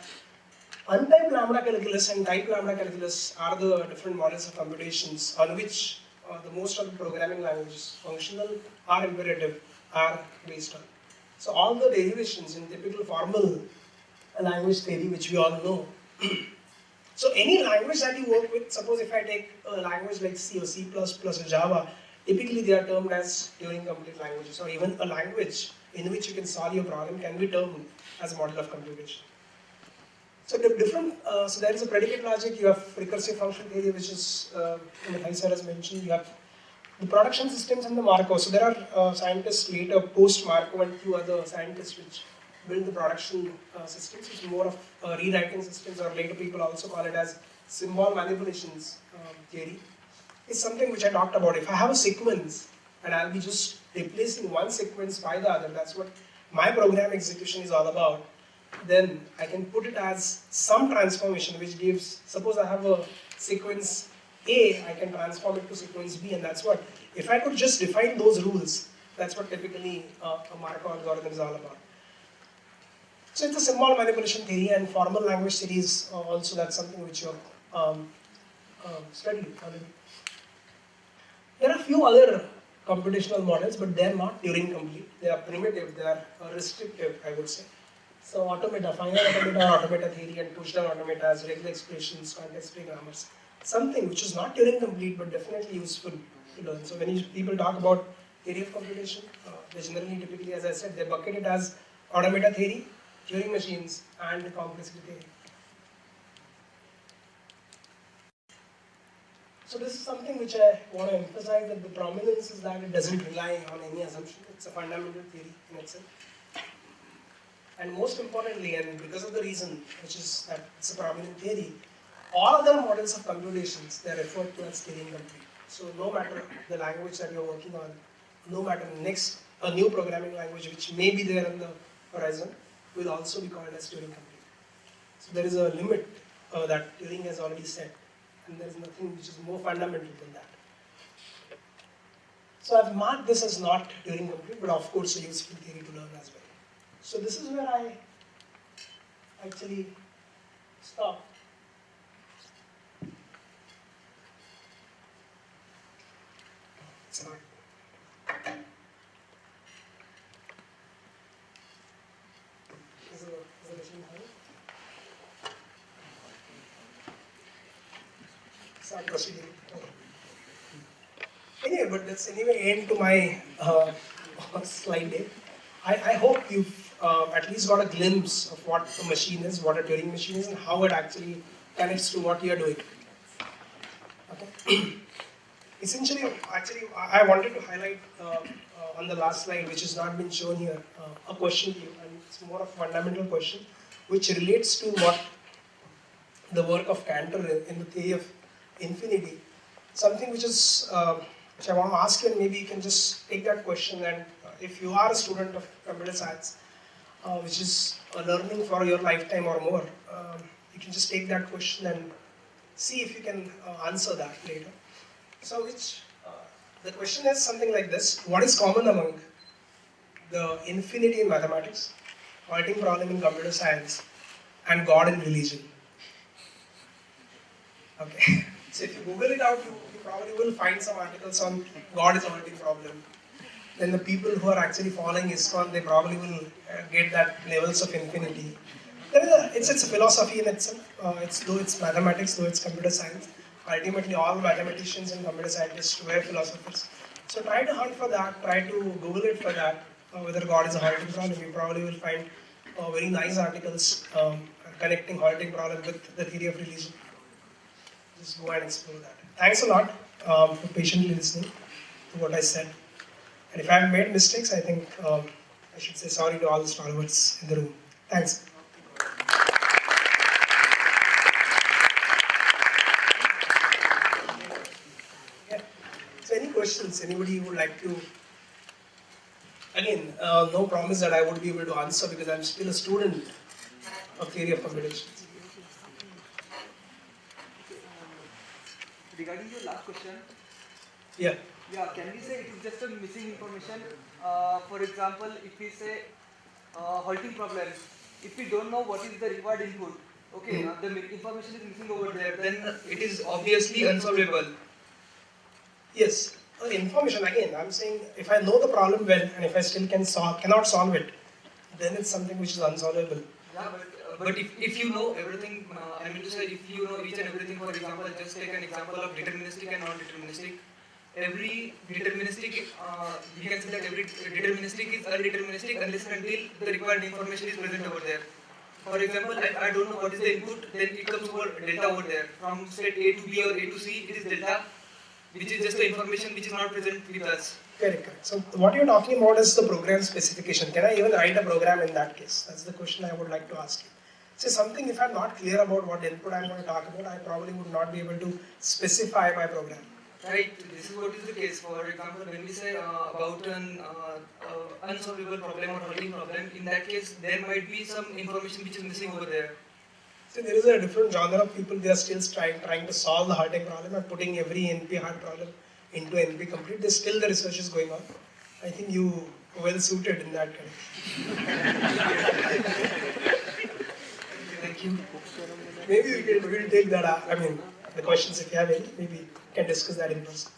untyped lambda calculus and typed lambda calculus are the different models of computations on which the most of the programming languages, functional or imperative, are based on. So all the derivations in typical formal language theory, which we all know. So any language that you work with, suppose if I take a language like C or C++ or Java, typically they are termed as Turing complete languages, or even a language in which you can solve your problem can be termed as a model of computation. So the different, so there is a predicate logic, you have recursive function theory, which is, Mathai has mentioned, you have the production systems and the Markov. So there are scientists later, post-Markov and few other scientists which build the production systems. It's more of rewriting systems, or later people also call it as symbol manipulations theory. It's something which I talked about. If I have a sequence and I'll be just replacing one sequence by the other, that's what my program execution is all about. Then I can put it as some transformation which gives, suppose I have a sequence A, I can transform it to sequence B, and that's what, if I could just define those rules, that's what typically a Markov algorithm is all about. So it's a symbol manipulation theory, and formal language theories also, that's something which you're studied already. There are a few other computational models, but they're not Turing complete. They are primitive, they are restrictive, I would say. So automata, final automata or automata theory, and push-down automatas, regular expressions, context-free grammars. Something which is not Turing complete, but definitely useful to learn. So when people talk about theory of computation, they generally, typically, as I said, they bucket it as automata theory, Turing machines, and complexity theory. So this is something which I want to emphasize, that the prominence is that it doesn't rely on any assumption. It's a fundamental theory in itself. And most importantly, and because of the reason, which is that it's a prominent theory, all other models of computations, they are referred to as Turing complete. So no matter the language that you're working on, no matter a new programming language which may be there on the horizon, will also be called as Turing complete. So there is a limit that Turing has already set, and there is nothing which is more fundamental than that. So I've marked this as not Turing complete, but of course a useful theory to learn as well. So this is where I actually stop. start. Is the machine high? Start proceeding. Okay. Anyway, but that's anyway end to my slide deck. I hope you've at least got a glimpse of what a machine is, what a Turing machine is, and how it actually connects to what you're doing. Okay. Essentially, actually, I wanted to highlight on the last slide, which has not been shown here, a question to you, and it's more of a fundamental question, which relates to what the work of Cantor in the theory of infinity. Something which is which I want to ask you, and maybe you can just take that question, and if you are a student of computer science, which is learning for your lifetime or more, you can just take that question and see if you can answer that later. So the question is something like this: what is common among the infinity in mathematics, halting problem in computer science, and God in religion? Okay. So if you Google it out, you probably will find some articles on God is a halting problem. Then the people who are actually following ISKCON, they probably will get that levels of infinity. It's a philosophy in itself. Though it's mathematics, though it's computer science. Ultimately, all mathematicians and computer scientists were philosophers. So try to hunt for that. Try to Google it for that. Whether God is a halting problem, you probably will find very nice articles connecting halting problem with the theory of religion. Just go and explore that. Thanks a lot for patiently listening to what I said. And if I have made mistakes, I think I should say sorry to all the stalwarts in the room. Thanks. Yeah. So any questions? Anybody would like to? Again, no promise that I would be able to answer because I'm still a student of theory of computation. Regarding your last question, Yeah. can we say it is just a missing information? For example, if we say halting problem, if we don't know what is the required input, okay, the information is missing over there, then it is obviously unsolvable. Yes. Information again. I'm saying if I know the problem well and if I still cannot solve it, then it's something which is unsolvable. Yeah, but if you know everything, I mean to say, if you know each and everything, for example, just take an example of deterministic and non-deterministic. Every deterministic, we can say that every deterministic is undeterministic unless and until the required information is present over there. For example, if I don't know what is the input, then it comes over delta over there. From state A to B or A to C, it is delta, which is just the information which is not present with us. Correct. So what you're talking about is the program specification. Can I even write a program in that case? That's the question I would like to ask you. So something, if I'm not clear about what input I'm going to talk about, I probably would not be able to specify my program. Right, this is what is the case. For example, when we say about an unsolvable problem or halting problem, in that case, there might be some information which is missing over there. So there is a different genre of people, they are still trying to solve the halting problem and putting every NP hard problem into NP complete. There's still the research is going on. I think you are well suited in that kind. Thank you. Maybe we'll take that up. I mean, the questions, if you have any, maybe we can discuss that in person.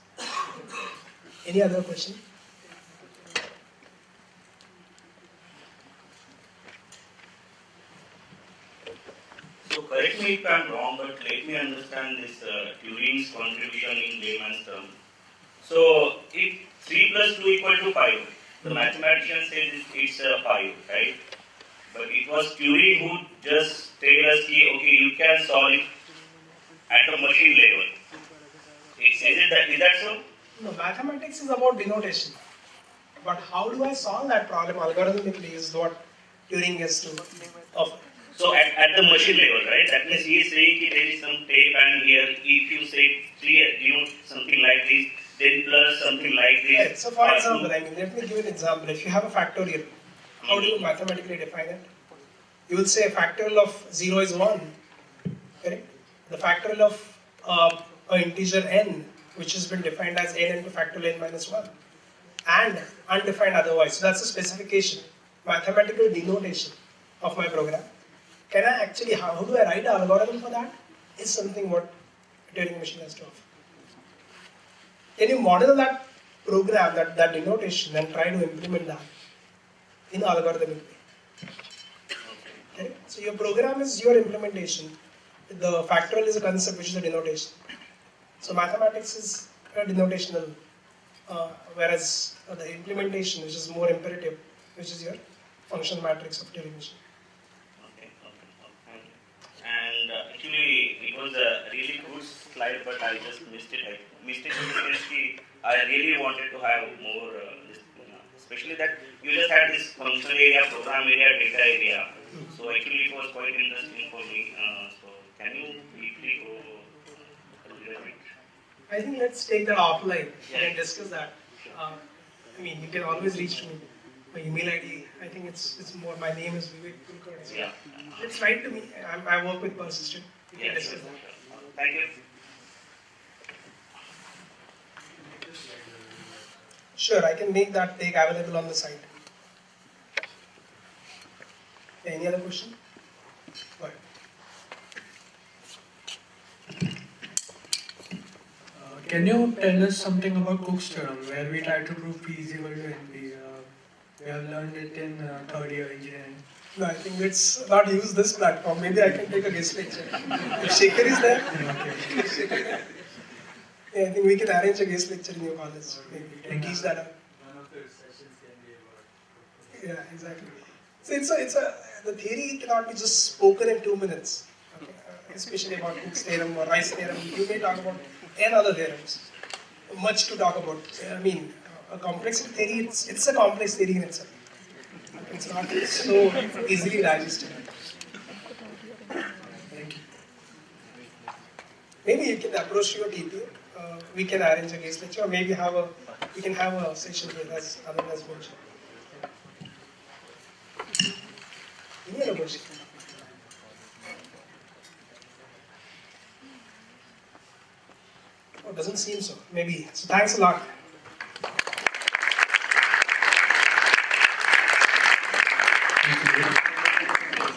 Any other question? So correct me if I'm wrong, but let me understand this Turing's contribution in layman's terms. So if 3 plus 2 equal to 5, the mathematician says it's 5, right? But it was Turing who just tell us, okay, you can solve it at the machine level. Is that so? No, mathematics is about denotation. But how do I solve that problem algorithmically is what Turing has to offer. So at the machine level, right? That means he is saying that there is some tape and here if you say 3, something like this, then plus something like this. Right. So for example, let me give an example. If you have a factorial, how do you mathematically define it? You will say a factorial of 0 is 1. Correct? The factorial of an integer n, which has been defined as n into factorial n minus 1, and undefined otherwise. So that's a specification, mathematical denotation of my program. Can I actually, how do I write an algorithm for that? Is something what Turing machine has to offer. Can you model that program that denotation and try to implement that in algorithmic way. Okay? So your program is your implementation. The factorial is a concept which is a denotation. So mathematics is a denotational, whereas the implementation, which is more imperative, which is your function matrix of Turing machine. Okay. Thank you. And actually, it was a really good slide, but I just missed it. I missed it in the sense that I really wanted to have more, especially that you just had this function area, program area, data area. So actually, it was quite interesting for me. So can you briefly go a little bit? I think let's take that offline Yeah. and discuss that. I mean, you can always reach to me. My email ID, I think it's more, my name is Vivek Kulkarni. So Yeah. It's write to me. I work with Persistent. We can Yes. discuss that. Thank you. Sure, I can make that take available on the site. Any other question? Go ahead. Can you tell us something about Cook's theorem, where we try to prove P is equal to NP? We have learned it in third year engineering. No, I think let's not use this platform. Maybe I can take a guest lecture. If Shekhar is there, yeah, I think we can arrange a guest lecture in your college. Maybe and teach that up. One of the sessions can be about. Yeah, exactly. So the theory cannot be just spoken in 2 minutes. Okay? Especially about Cook's theorem or Rice theorem. You may talk about 10 other theorems. Much to talk about. I mean, a complexity theory, it's a complex theory in itself. It's not so easily digested. Thank you. Maybe you can approach your TPO. We can arrange a guest lecture, or maybe we can have a session with us, Anand has mentioned. Any other question? Oh, doesn't seem so. Maybe. So thanks a lot.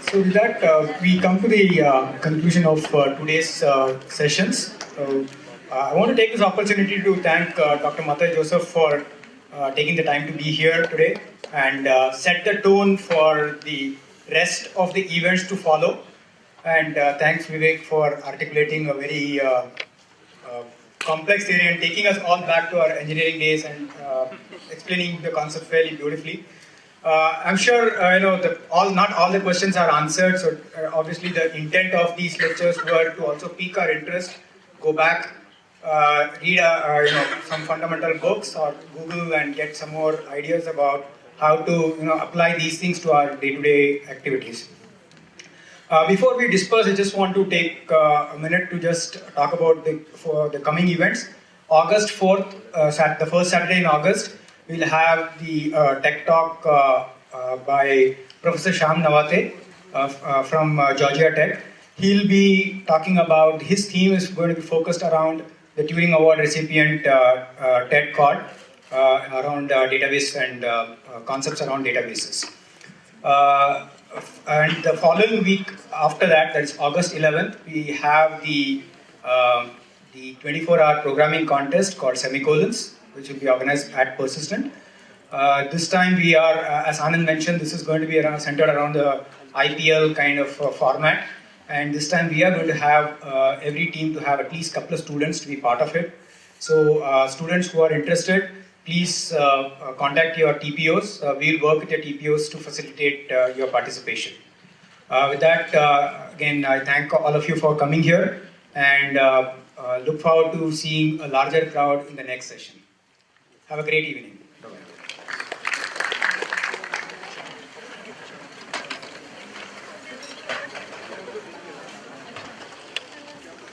So with that, we come to the conclusion of today's sessions. I want to take this opportunity to thank Dr. Mathai Joseph for taking the time to be here today and set the tone for the rest of the events to follow. And thanks Vivek for articulating a very complex theory and taking us all back to our engineering days and explaining the concept fairly beautifully. I'm sure not all the questions are answered. So obviously the intent of these lectures were to also pique our interest, go back, read some fundamental books or Google and get some more ideas about how to apply these things to our day-to-day activities. Before we disperse, I just want to take a minute to just talk about the coming events. August 4th, the first Saturday in August, we'll have the Tech Talk by Professor Shyam Nawate from Georgia Tech. He'll be talking about, his theme is going to be focused around the Turing Award recipient Ted Cod, around database and concepts around databases. And the following week after that, that's August 11th, we have the 24-hour programming contest called Semicolons, which will be organized at Persistent. This time we are, as Anand mentioned, this is going to be centered around the IPL kind of format. And this time we are going to have every team to have at least a couple of students to be part of it. So students who are interested, please contact your TPOs. We'll work with your TPOs to facilitate your participation. With that, again, I thank all of you for coming here and look forward to seeing a larger crowd in the next session. Have a great evening. Bye-bye.